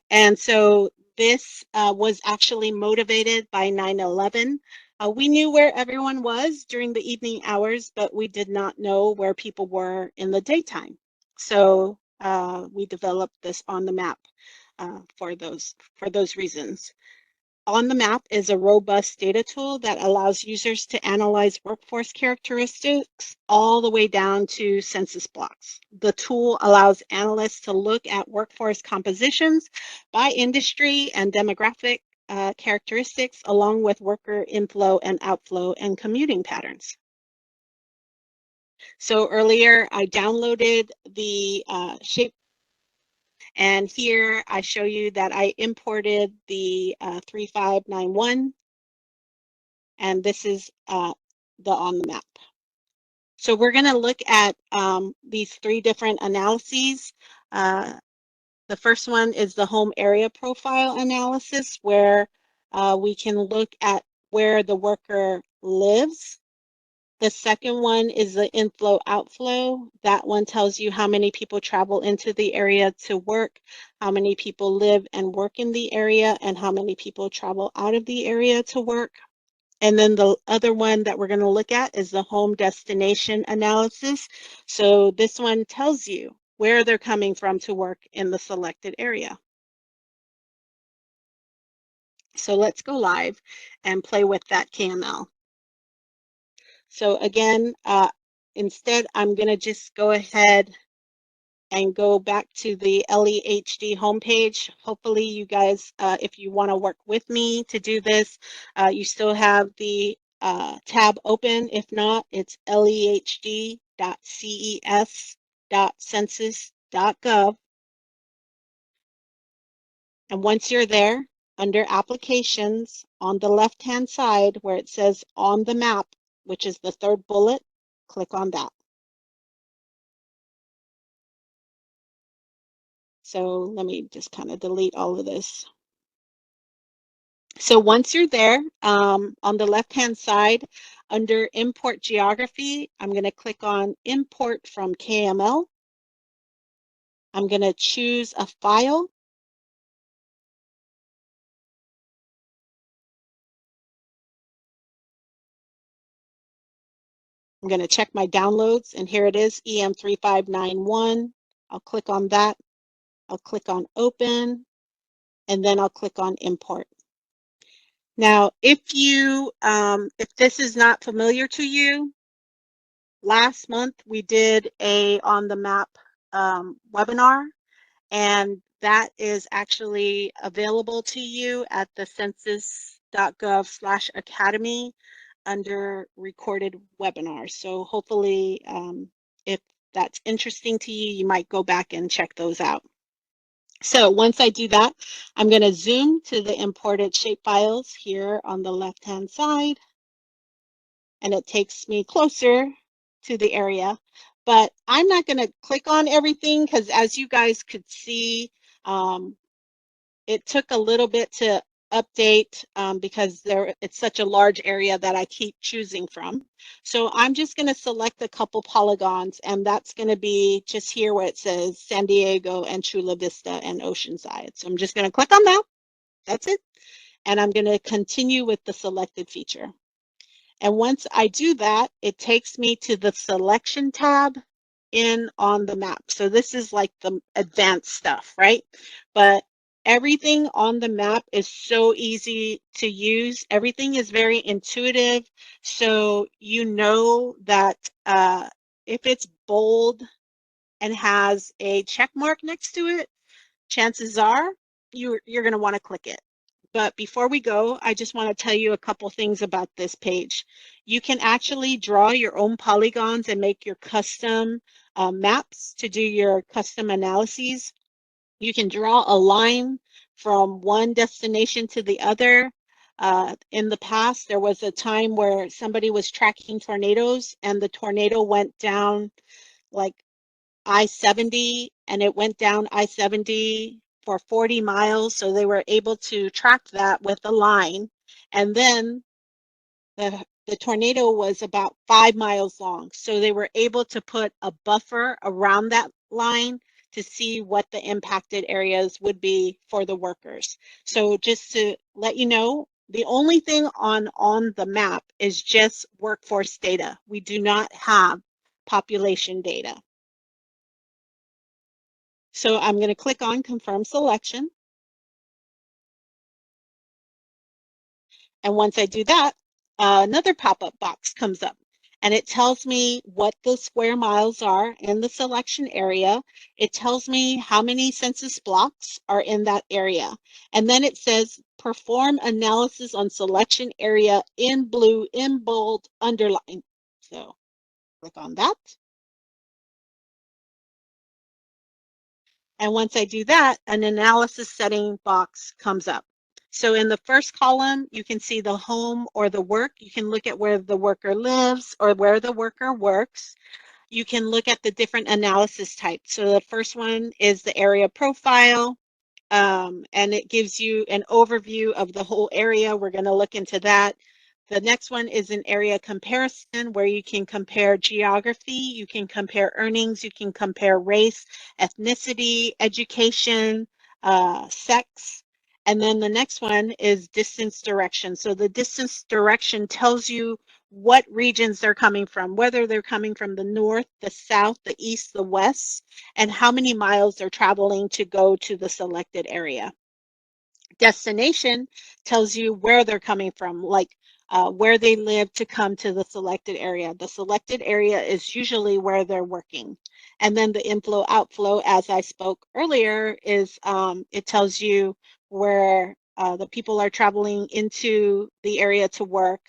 And so this was actually motivated by 9/11. We knew where everyone was during the evening hours, but we did not know where people were in the daytime. So we developed this on the map. For those reasons. On the Map is a robust data tool that allows users to analyze workforce characteristics all the way down to census blocks. The tool allows analysts to look at workforce compositions by industry and demographic characteristics, along with worker inflow and outflow and commuting patterns. So earlier I downloaded the shape. And here I show you that I imported the 3591, and this is the on the map. So we're going to look at these three different analyses. The first one is the home area profile analysis, where we can look at where the worker lives. The second one is the inflow outflow. That one tells you how many people travel into the area to work, how many people live and work in the area, and how many people travel out of the area to work. And then the other one that we're going to look at is the home destination analysis. So this one tells you where they're coming from to work in the selected area. So let's go live and play with that KML. So again, instead, I'm going to just go ahead and go back to the LEHD homepage. Hopefully you guys, if you want to work with me to do this, you still have the tab open. If not, it's lehd.gov www.ces.census.gov. And once you're there, under applications, on the left-hand side where it says on the map, which is the third bullet, click on that. So let me just kind of delete all of this. So once you're there, on the left-hand side, under Import Geography, I'm going to click on Import from KML. I'm going to choose a file. I'm going to check my downloads, and here it is, EM3591. I'll click on that. I'll click on Open, and then I'll click on Import. Now, if this is not familiar to you, last month we did a On the Map webinar, and that is actually available to you at the census.gov/academy under recorded webinars. So hopefully, if that's interesting to you, you might go back and check those out. So once I do that, I'm going to zoom to the imported shapefiles here on the left-hand side, and it takes me closer to the area. But I'm not going to click on everything because, as you guys could see, it took a little bit to update because it's such a large area that I keep choosing from. So I'm just going to select a couple polygons, and that's going to be just here where it says San Diego and Chula Vista and Oceanside. So I'm just going to click on that. That's it. And I'm going to continue with the selected feature. And once I do that, it takes me to the selection tab on the map. So this is like the advanced stuff, right? But everything on the map is so easy to use. Everything is very intuitive. So you know that if it's bold and has a check mark next to it, chances are you're going to want to click it. But before we go, I just want to tell you a couple things about this page. You can actually draw your own polygons and make your custom maps to do your custom analyses. You can draw a line from one destination to the other. In the past, there was a time where somebody was tracking tornadoes, and the tornado went down like I-70, and it went down I-70 for 40 miles. So they were able to track that with a line. And then the tornado was about 5 miles long. So they were able to put a buffer around that line to see what the impacted areas would be for the workers. So just to let you know, the only thing on the map is just workforce data. We do not have population data. So I'm going to click on Confirm Selection. And once I do that, another pop-up box comes up, and it tells me what the square miles are in the selection area. It tells me how many census blocks are in that area. And then it says, perform analysis on selection area in blue, in bold, underline. So click on that. And once I do that, an analysis setting box comes up. So in the first column, you can see the home or the work. You can look at where the worker lives or where the worker works. You can look at the different analysis types. So the first one is the area profile, and it gives you an overview of the whole area. We're going to look into that. The next one is an area comparison where you can compare geography, you can compare earnings, you can compare race, ethnicity, education, sex. And then the next one is distance direction. So the distance direction tells you what regions they're coming from, whether they're coming from the north, the south, the east, the west, and how many miles they're traveling to go to the selected area. Destination tells you where they're coming from, like where they live to come to the selected area. The selected area is usually where they're working. And then the inflow outflow, as I spoke earlier, is it tells you where the people are traveling into the area to work.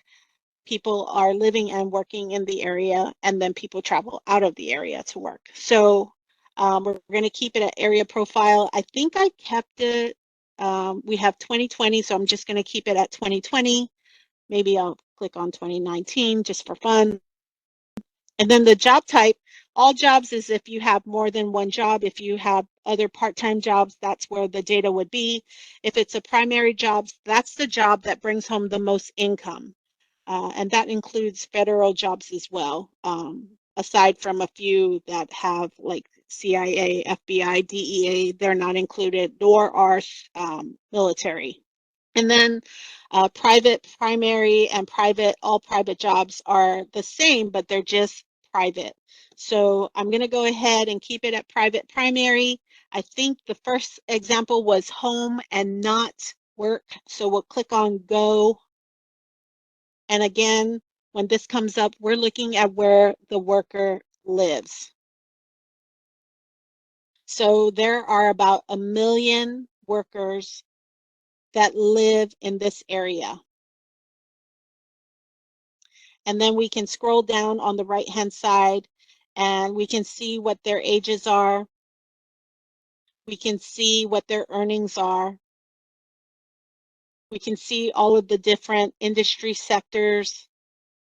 people are living and working in the area, and then people travel out of the area to work. So we're going to keep it at area profile. I think I kept it, we have 2020, so I'm just going to keep it at 2020. Maybe I'll click on 2019 just for fun. And then the job type, all jobs is if you have more than one job. If you have other part-time jobs, that's where the data would be. If it's a primary job, that's the job that brings home the most income. And that includes federal jobs as well, aside from a few that have like CIA, FBI, DEA, they're not included, nor are military. And then private, primary, and private, all private jobs are the same, but they're just private. So I'm going to go ahead and keep it at private primary. I think the first example was home and not work. So we'll click on go. And again, when this comes up, we're looking at where the worker lives. So there are about 1 million workers that live in this area. And then we can scroll down on the right-hand side and we can see what their ages are. We can see what their earnings are. We can see all of the different industry sectors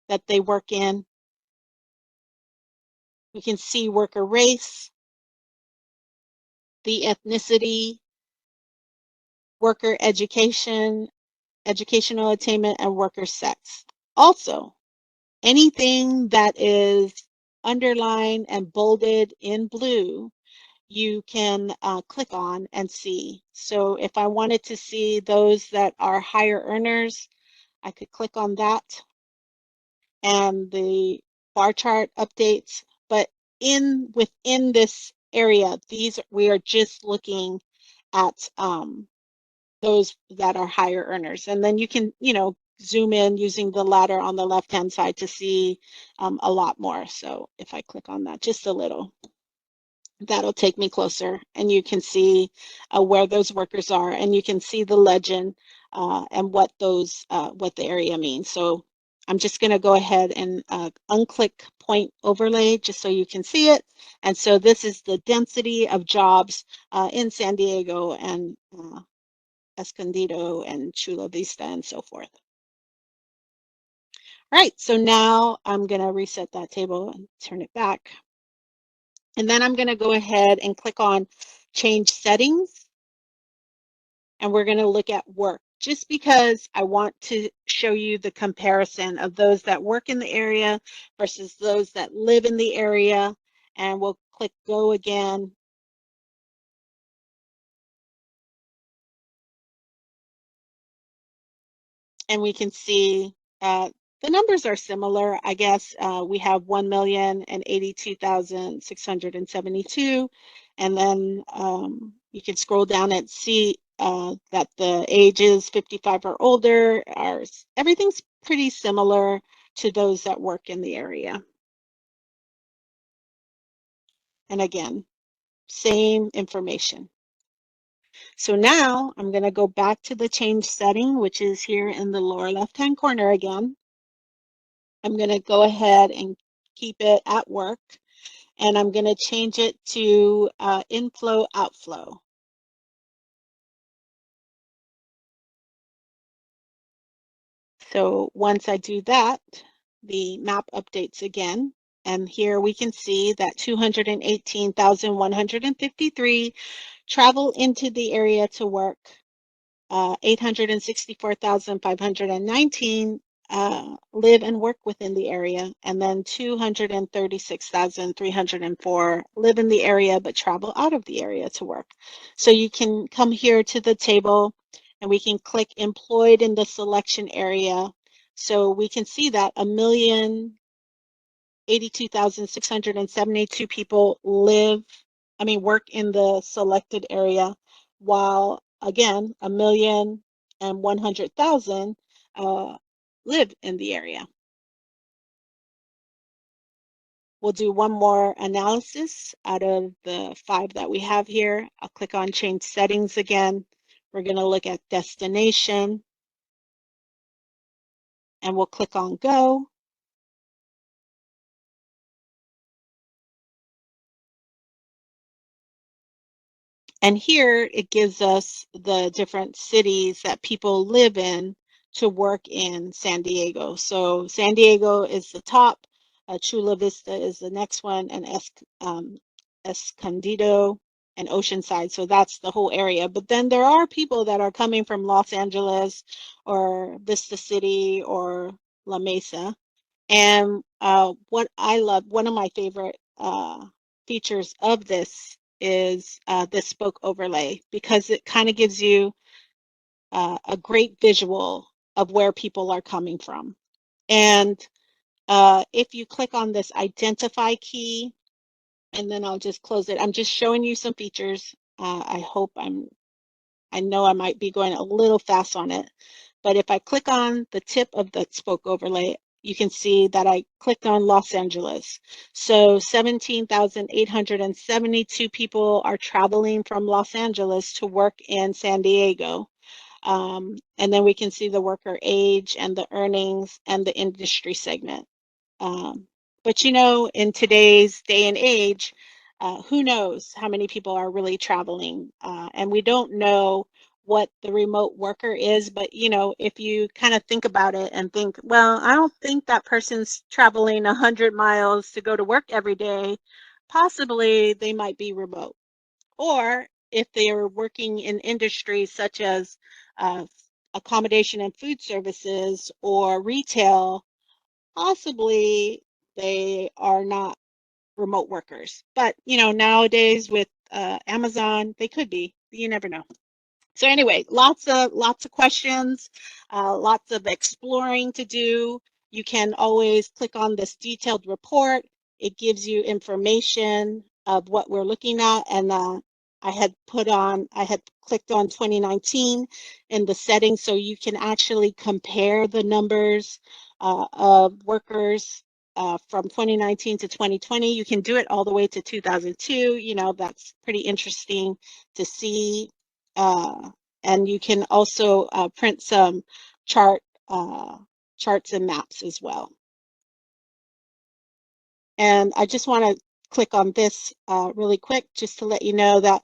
that they work in. We can see worker race, the ethnicity, worker education, educational attainment, and worker sex. Also, anything that is underlined and bolded in blue, you can click on and see. So if I wanted to see those that are higher earners, I could click on that and the bar chart updates. But within this area, we are just looking at those that are higher earners. And then you can, zoom in using the ladder on the left-hand side to see a lot more. So if I click on that just a little, that'll take me closer and you can see where those workers are, and you can see the legend and what the area means. So I'm just going to go ahead and unclick point overlay just so you can see it. And so this is the density of jobs in San Diego and Escondido and Chula Vista and so forth. All right, so now I'm going to reset that table and turn it back. And then I'm going to go ahead and click on change settings. And we're going to look at work, just because I want to show you the comparison of those that work in the area versus those that live in the area. And we'll click go again. And we can see the numbers are similar, I guess. We have 1,082,672. And then you can scroll down and see that the ages 55 or older everything's pretty similar to those that work in the area. And again, same information. So now I'm going to go back to the change setting, which is here in the lower left-hand corner again. I'm going to go ahead and keep it at work, and I'm going to change it to inflow outflow. So once I do that, the map updates again, and here we can see that 218,153 travel into the area to work, 864,519 live and work within the area, and then 236,304 live in the area but travel out of the area to work. So you can come here to the table and we can click employed in the selection area. So we can see that 1,082,672 people work in the selected area, while again 1,100,000 live in the area. We'll do one more analysis out of the 5 that we have here. I'll click on change settings again. We're going to look at destination. and we'll click on Go. And here it gives us the different cities that people live in to work in San Diego. So San Diego is the top, Chula Vista is the next one, and Escondido and Oceanside. So that's the whole area. But then there are people that are coming from Los Angeles or Vista City or La Mesa. And what I love, one of my favorite features of this is the spoke overlay, because it kind of gives you a great visual of where people are coming from. And if you click on this identify key, and then I'll just close it. I'm just showing you some features. I know I might be going a little fast on it, but if I click on the tip of the spoke overlay, you can see that I clicked on Los Angeles. So 17,872 people are traveling from Los Angeles to work in San Diego. And then we can see the worker age and the earnings and the industry segment. But you know, in today's day and age, who knows how many people are really traveling? And we don't know what the remote worker is, but you know, if you kind of think about it and think, well, I don't think that person's traveling 100 miles to go to work every day, possibly they might be remote. Or if they are working in industries such as accommodation and food services or retail, possibly they are not remote workers. But you know, nowadays with Amazon, they could be. You never know. So anyway, lots of questions, lots of exploring to do. You can always click on this detailed report. It gives you information of what we're looking at, and I had clicked on 2019 in the settings, so you can actually compare the numbers of workers from 2019 to 2020. You can do it all the way to 2002. You know, that's pretty interesting to see. And you can also print some charts and maps as well. And I just want to click on this really quick just to let you know that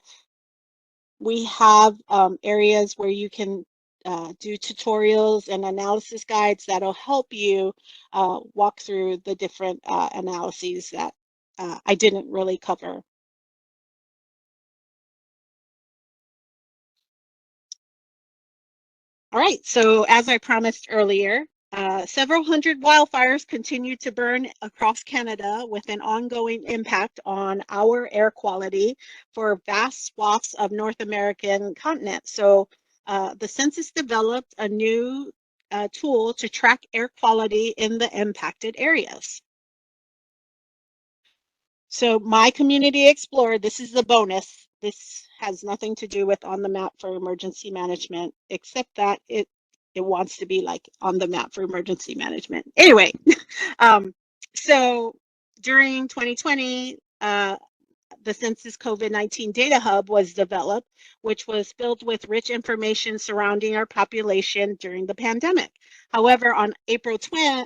we have areas where you can do tutorials and analysis guides that'll help you walk through the different analyses that I didn't really cover. All right, so as I promised earlier, several hundred wildfires continue to burn across Canada with an ongoing impact on our air quality for vast swaths of North American continent. So the census developed a new tool to track air quality in the impacted areas. So My Community Explorer, this is the bonus. This has nothing to do with On the Map for emergency management, except that it wants to be like on the map for emergency management. Anyway, so during 2020, the Census COVID-19 Data Hub was developed, which was filled with rich information surrounding our population during the pandemic. However, on April 10,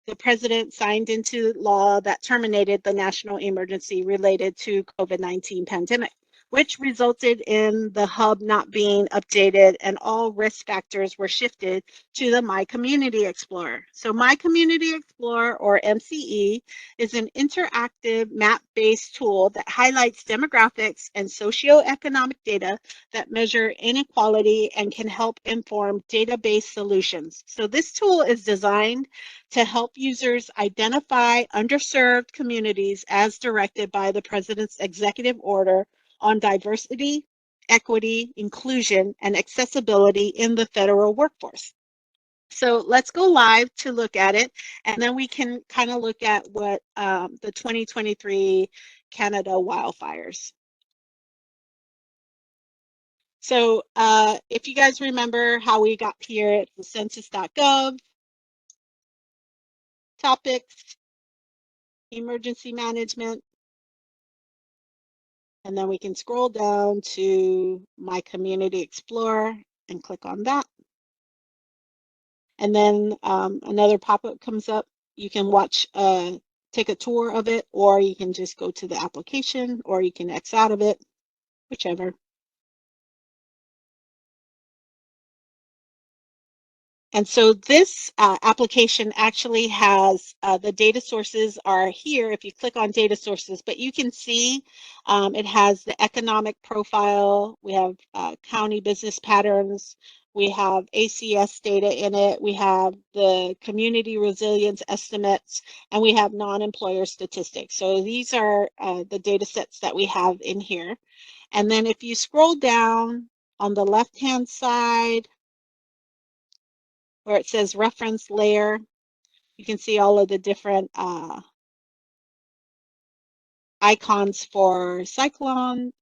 the president signed into law that terminated the national emergency related to COVID-19 pandemic, which resulted in the hub not being updated and all risk factors were shifted to the My Community Explorer. So My Community Explorer, or MCE, is an interactive map-based tool that highlights demographics and socioeconomic data that measure inequality and can help inform database solutions. So this tool is designed to help users identify underserved communities as directed by the President's executive order on diversity, equity, inclusion, and accessibility in the federal workforce. So let's go live to look at it, and then we can kind of look at what the 2023 Canada wildfires. So if you guys remember how we got here at the census.gov, topics, emergency management, and then we can scroll down to My Community Explorer and click on that. And then another pop-up comes up. You can watch, take a tour of it, or you can just go to the application, or you can X out of it, whichever. And so this application actually has the data sources are here if you click on data sources, but you can see it has the economic profile. We have county business patterns. We have ACS data in it. We have the community resilience estimates, and we have non-employer statistics. So these are the data sets that we have in here. And then if you scroll down on the left-hand side, where it says reference layer, you can see all of the different icons for cyclones,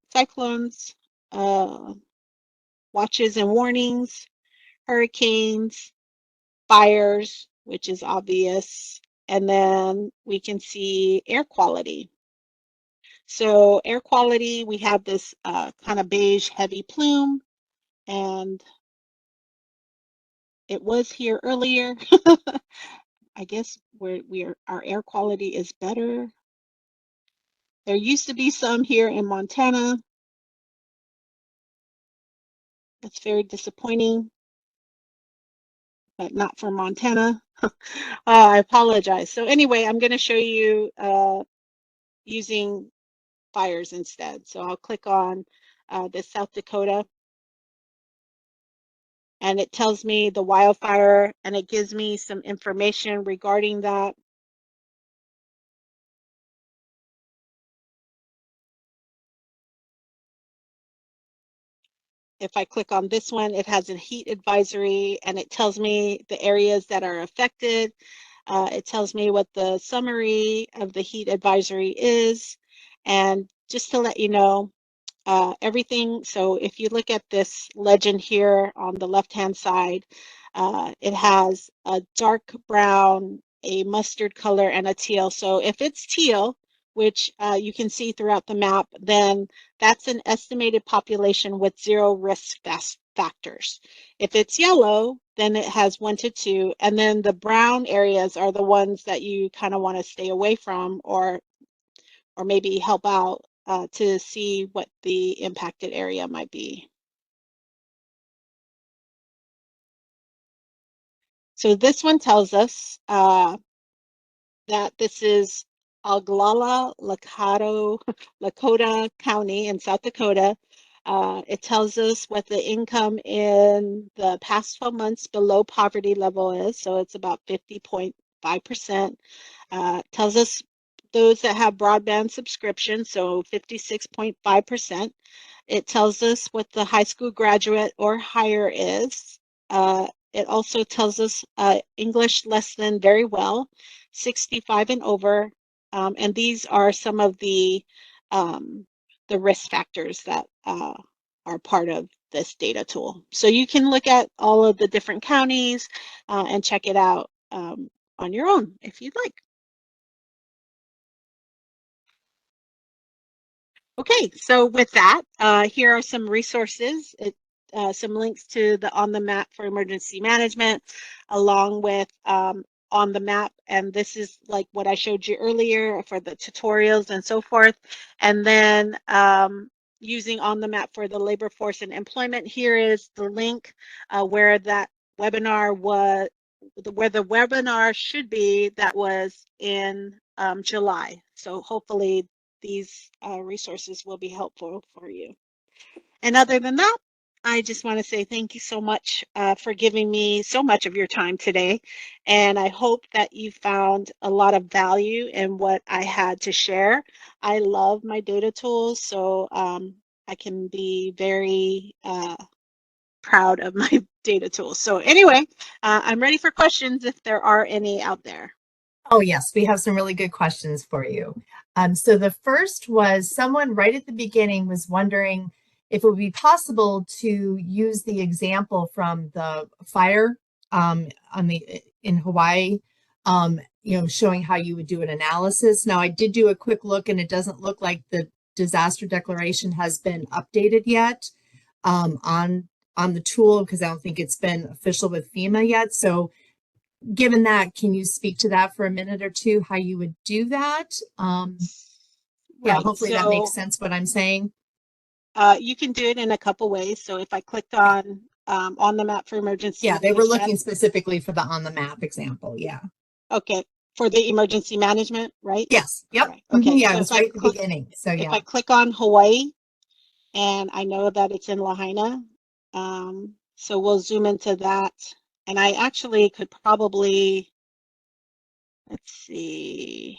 watches and warnings, hurricanes, fires, which is obvious, and then we can see air quality. So air quality, we have this kind of beige heavy plume, and it was here earlier. I guess our air quality is better. There used to be some here in Montana. That's very disappointing, but not for Montana. I apologize. So anyway, I'm going to show you using fires instead. So I'll click on the South Dakota, and it tells me the wildfire, and it gives me some information regarding that. If I click on this one, it has a heat advisory, and it tells me the areas that are affected. It tells me what the summary of the heat advisory is. And just to let you know, everything, so if you look at this legend here on the left-hand side, it has a dark brown, a mustard color, and a teal. So if it's teal, which you can see throughout the map, then that's an estimated population with 0 risk factors. If it's yellow, then it has 1 to 2, and then the brown areas are the ones that you kind of want to stay away from, or maybe help out to see what the impacted area might be. So this one tells us that this is Oglala Lakota County in South Dakota. It tells us what the income in the past 12 months below poverty level is. So it's about 50.5%. Tells us those that have broadband subscription, so 56.5%. It tells us what the high school graduate or higher is. It also tells us English less than very well, 65 and over. And these are some of the risk factors that are part of this data tool. So you can look at all of the different counties and check it out on your own if you'd like. Okay, so with that, here are some resources, some links to the On the Map for Emergency Management, along with On the Map, and this is like what I showed you earlier for the tutorials and so forth, and then using On the Map for the labor force and employment. Here is the link where that webinar was, where the webinar should be, that was in July. So hopefully these resources will be helpful for you. And other than that, I just want to say thank you so much for giving me so much of your time today. And I hope that you found a lot of value in what I had to share. I love my data tools, so I can be very proud of my data tools. So anyway, I'm ready for questions if there are any out there. Oh, yes, we have some really good questions for you. So the first was someone right at the beginning was wondering if it would be possible to use the example from the fire in Hawaii, showing how you would do an analysis. Now, I did do a quick look, and it doesn't look like the disaster declaration has been updated yet on the tool, because I don't think it's been official with FEMA yet. So given that, can you speak to that for a minute or two, how you would do that? Yeah, Right. hopefully that makes sense what I'm saying. You can do it in a couple ways. So if I clicked on the map for emergency Yeah, they were management, looking specifically for the on the map example. Yeah. okay, for the emergency management, right? Yes. Yep. Right. Okay. Yeah, So it was right at the beginning. So if yeah. I click on Hawaii, and I know that it's in Lahaina, so we'll zoom into that. And I actually could probably, let's see,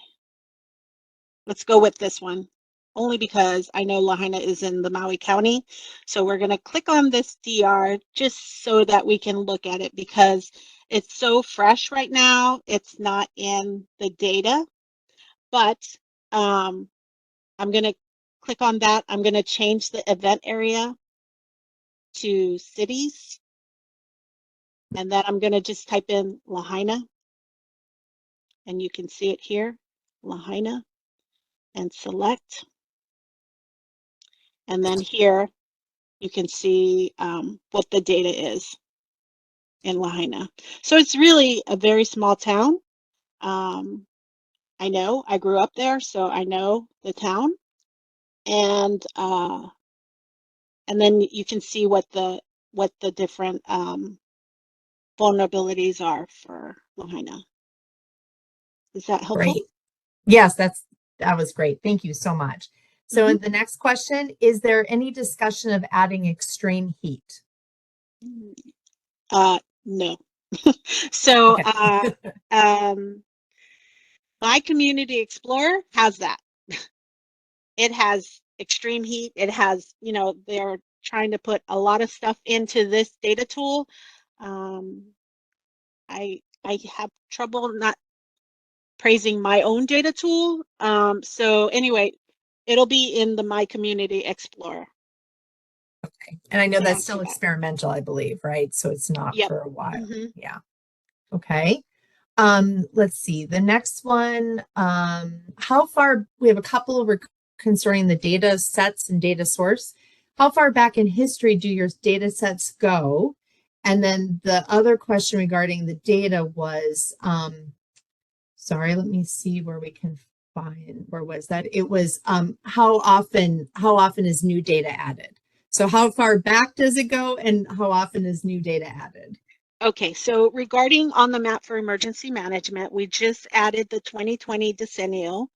let's go with this one, only because I know Lahaina is in the Maui County. So we're going to click on this DR just so that we can look at it, because it's so fresh right now. It's not in the data, but I'm going to click on that. I'm going to change the event area to cities. And then I'm going to just type in Lahaina, and you can see it here, Lahaina, and select. And then here you can see what the data is in Lahaina. So it's really a very small town. I know, I grew up there, so I know the town. And then you can see what the different vulnerabilities are for Lahaina. Is that helpful? Great. Yes, that was great. Thank you so much. So the next question, is there any discussion of adding extreme heat? No. So Okay. My Community Explorer has that. It has extreme heat. It has, they're trying to put a lot of stuff into this data tool. I have trouble not praising my own data tool. So anyway, it'll be in the My Community Explorer. Okay. And I know to that's still answer that. experimental, I believe, right? So it's not Yep. for a while. Mhm. Yeah. Okay. Let's see. The next one, how far, we have a couple concerning the data sets and data source. How far back in history do your data sets go? And then the other question regarding the data was, sorry, let me see where we can find, where was that? It was, how often is new data added? So how far back does it go, and how often is new data added? Okay, so regarding on the map for emergency management, we just added the 2020 decennial,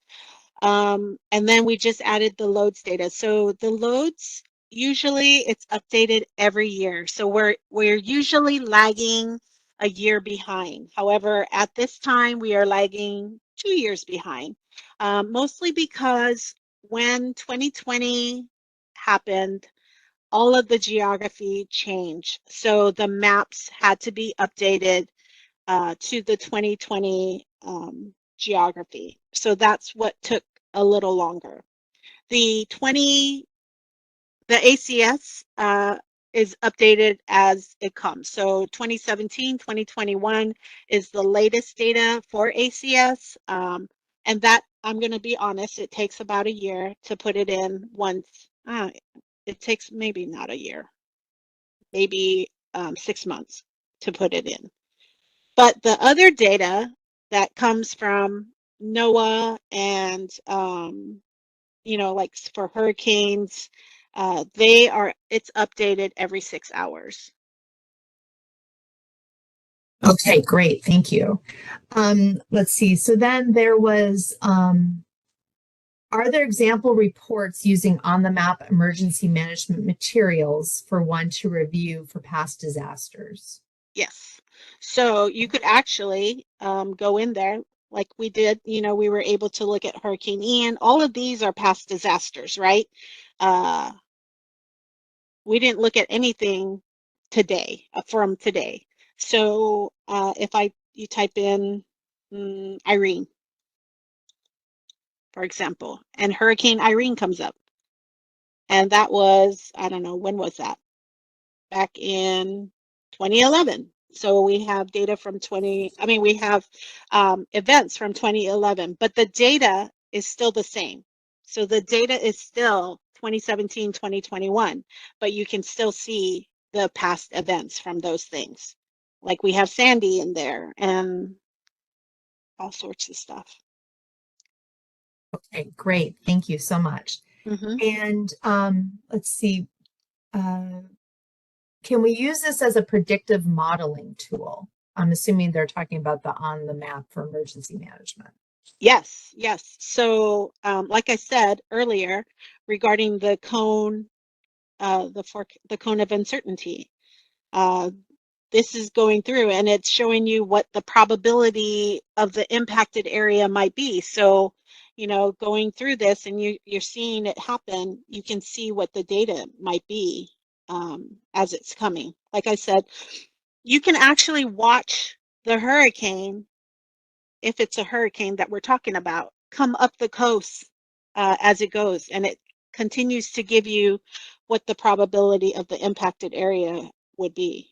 and then we just added the loads data. So the loads, usually it's updated every year. So we're usually lagging a year behind. However, at this time, we are lagging 2 years behind, mostly because when 2020 happened, all of the geography changed. So the maps had to be updated to the 2020 geography. So that's what took a little longer. The ACS is updated as it comes. So 2017, 2021 is the latest data for ACS. And that, I'm going to be honest, it takes about a year to put it in once. It takes maybe not a year, maybe 6 months to put it in. But the other data that comes from NOAA and, like for hurricanes, it's updated every 6 hours. Okay, great. Thank you. Let's see. So then there was, are there example reports using on the map emergency management materials for one to review for past disasters? Yes. So you could actually go in there like we did. We were able to look at Hurricane Ian. All of these are past disasters, right? We didn't look at anything today from today. So if you type in Irene, for example, and Hurricane Irene comes up, and that was, I don't know, when was that? Back in 2011. So we have data from we have events from 2011, but the data is still the same. So the data is still 2017, 2021, but you can still see the past events from those things. Like we have Sandy in there and all sorts of stuff. Okay, great. Thank you so much. Mhm. And let's see. Can we use this as a predictive modeling tool? I'm assuming they're talking about the on the map for emergency management. Yes, yes. So, like I said earlier, regarding the cone, the cone of uncertainty, uh, this is going through and it's showing you what the probability of the impacted area might be. So, going through this and you're seeing it happen, you can see what the data might be as it's coming. Like I said, you can actually watch the hurricane, if it's a hurricane that we're talking about, come up the coast as it goes, and it continues to give you what the probability of the impacted area would be.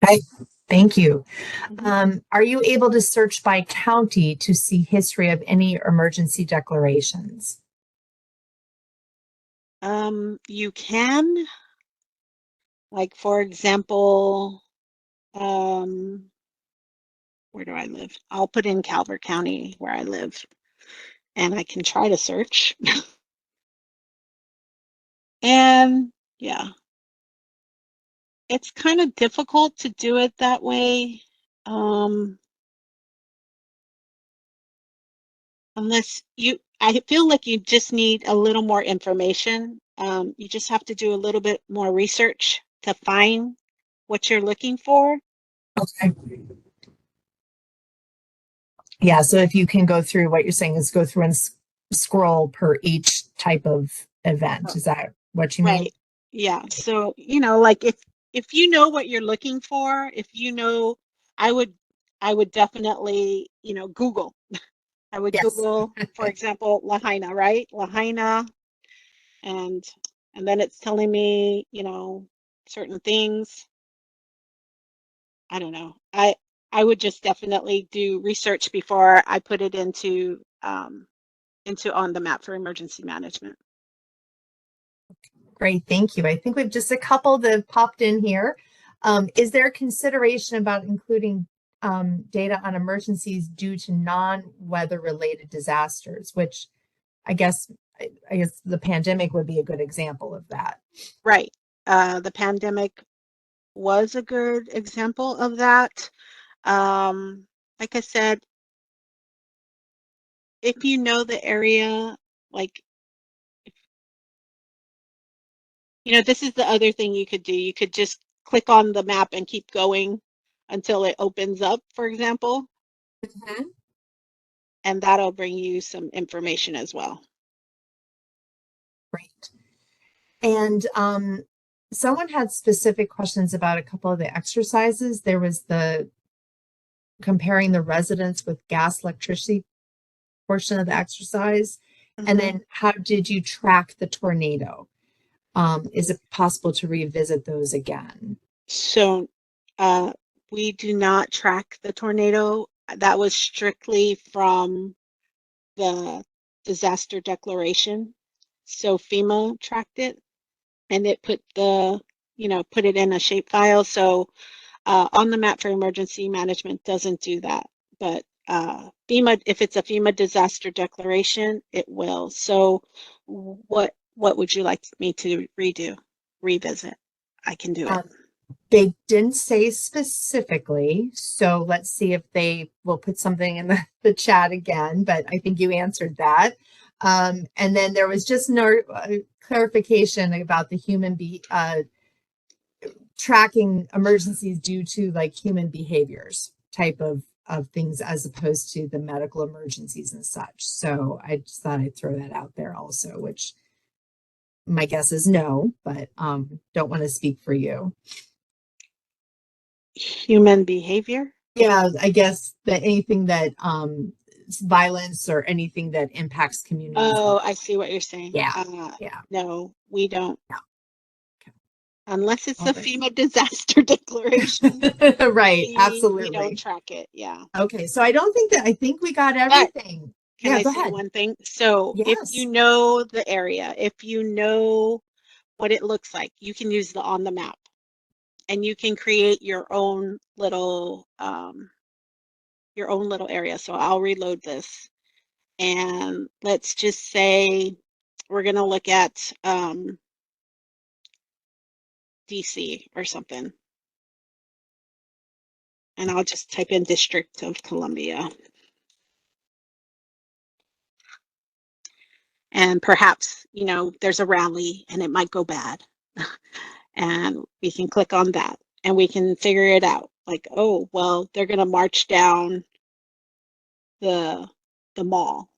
Okay, thank you. Mhm. Are you able to search by county to see history of any emergency declarations? You can, like, for example, um, where do I live? I'll put in Calvert County where I live, and I can try to search. And yeah, it's kind of difficult to do it that way. Um, Unless I feel like you just need a little more information. You just have to do a little bit more research to find what you're looking for. Okay. Yeah, so if you can go through, what you're saying is go through and scroll per each type of event. Is that what you mean? Right. Yeah. So, like if you know what you're looking for, if you know, I would I would definitely, Google. I would Yes. Google, for example, Lahaina, right? Lahaina, and then it's telling me, certain things. I don't know. I would just definitely do research before I put it into on the map for emergency management. Great, thank you. I think we've just a couple that have popped in here. Is there consideration about including data on emergencies due to non-weather related disasters, which I guess I guess the pandemic would be a good example of that. Right. The pandemic was a good example of that. Like I said, if you know the area, like, this is the other thing you could do. You could just click on the map and keep going until it opens up, for example, and that'll bring you some information as well. Great. And someone had specific questions about a couple of the exercises. There was the comparing the residents with gas electricity portion of the exercise. And Mhm. then how did you track the tornado? Is it possible to revisit those again? So, we do not track the tornado. That was strictly from the disaster declaration. So FEMA tracked it and it put it in a shape file. So on the map for emergency management doesn't do that. But FEMA, if it's a FEMA disaster declaration, it will. So what would you like me to revisit? I can do it. They didn't say specifically, so let's see if they will put something in the chat again, but I think you answered that. And then there was just no clarification about the tracking emergencies due to like human behaviors type of things as opposed to the medical emergencies and such. So I just thought I'd throw that out there also, which my guess is no, but don't want to speak for you. Human behavior? Yeah, I guess that anything that violence or anything that impacts communities. Oh, I see what you're saying. Yeah, No, we don't. No. Unless it's All a right. FEMA disaster declaration. Right, We absolutely. don't track it. Yeah. Okay, so I think we got But everything. can Yeah, I go say ahead. one thing? So if you Yes. know the area, if you know what it looks like, you can use the on the map. and you can create your own little area. So I'll reload this, and let's just say we're going to look at DC or something. And I'll just type in District of Columbia. And perhaps, you know, there's a rally and it might go bad. And we can click on that and we can figure it out. Like, oh, well, they're going to march down the mall.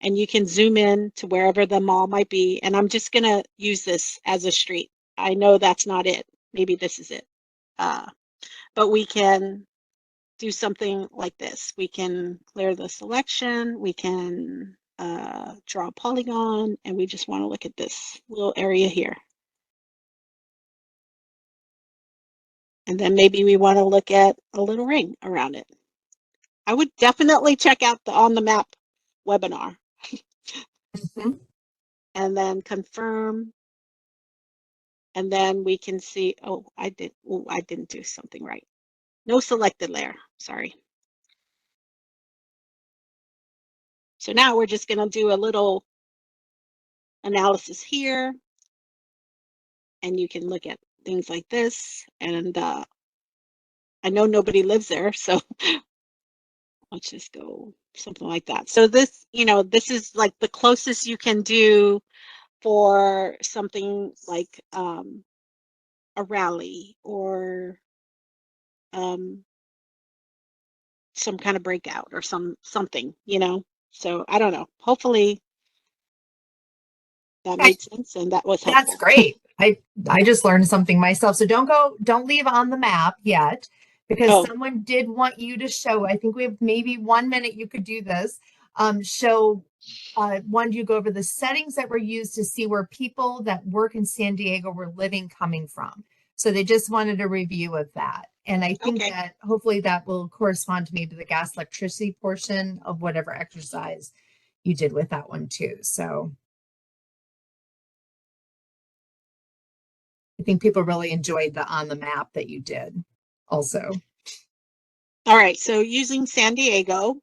And you can zoom in to wherever the mall might be. And I'm just going to use this as a street. I know that's not it. Maybe this is it. But we can do something like this. We can clear the selection. We can draw a polygon, and we just want to look at this little area here. And then maybe we want to look at a little ring around it. I would definitely check out the On the Map webinar. And then confirm. And then we can see, oh, I didn't do something right. No selected layer, sorry. So now we're just going to do a little analysis here. And you can look at things like this. And I know nobody lives there, so let's just go something like that. So this, you know, this is like the closest you can do for something like a rally or some kind of breakout or something, you know. So I don't know. Hopefully that made sense and that was helpful. That's great. I just learned something myself. So don't leave On the Map yet, because someone did want you to show, I think we have maybe 1 minute you could do this. Wanted you to go over the settings that were used to see where people that work in San Diego were living coming from. So they just wanted a review of that. And I think that hopefully that will correspond to maybe the gas electricity portion of whatever exercise you did with that one too. So I think people really enjoyed the On the Map that you did also. All right, so using San Diego,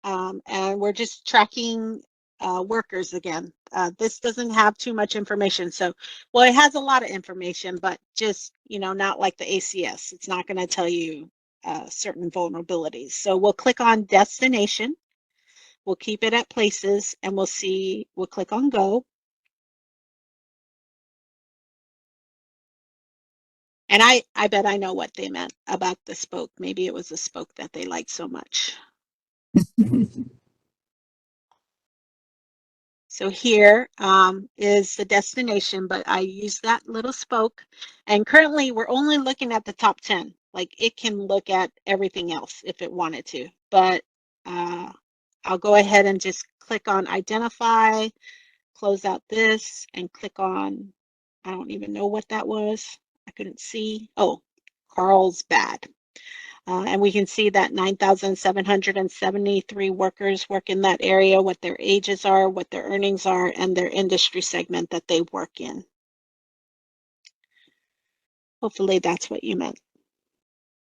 and we're just tracking workers again. This doesn't have too much information. So, well, it has a lot of information, but just, you know, not like the ACS. It's not going to tell you certain vulnerabilities. So we'll click on destination. We'll keep it at places and we'll click on go. And I bet I know what they meant about the spoke. Maybe it was the spoke that they liked so much. So here is the destination, but I use that little spoke. And currently we're only looking at the top 10. Like it can look at everything else if it wanted to. But I'll go ahead and just click on identify, close out this, and click on, I don't even know what that was. I couldn't see. Oh, Carlsbad. And we can see that 9,773 workers work in that area, what their ages are, what their earnings are, and their industry segment that they work in. Hopefully that's what you meant.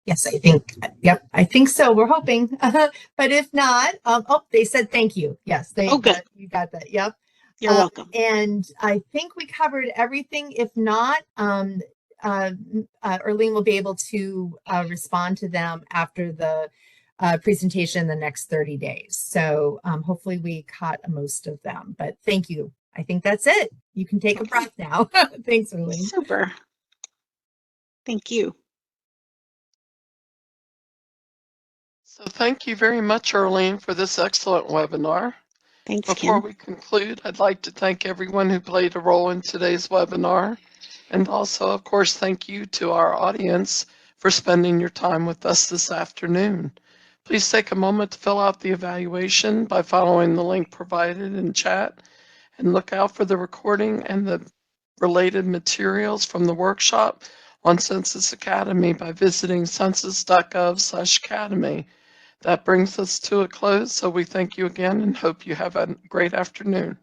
Yes, I think, yep, I think so. We're hoping. But if not, oh, they said thank you. Yes, good. You got that. Yep. You're welcome. And I think we covered everything. If not, Erlene will be able to respond to them after the presentation in the next 30 days. So hopefully we caught most of them, but thank you. I think that's it. You can take a breath now. Thanks, Erlene. Super. Thank you. So thank you very much, Erlene, for this excellent webinar. Thanks, Before Kim. we conclude, I'd like to thank everyone who played a role in today's webinar. And also, of course, thank you to our audience for spending your time with us this afternoon. Please take a moment to fill out the evaluation by following the link provided in chat, and look out for the recording and the related materials from the workshop on Census Academy by visiting census.gov/academy. That brings us to a close, so we thank you again and hope you have a great afternoon.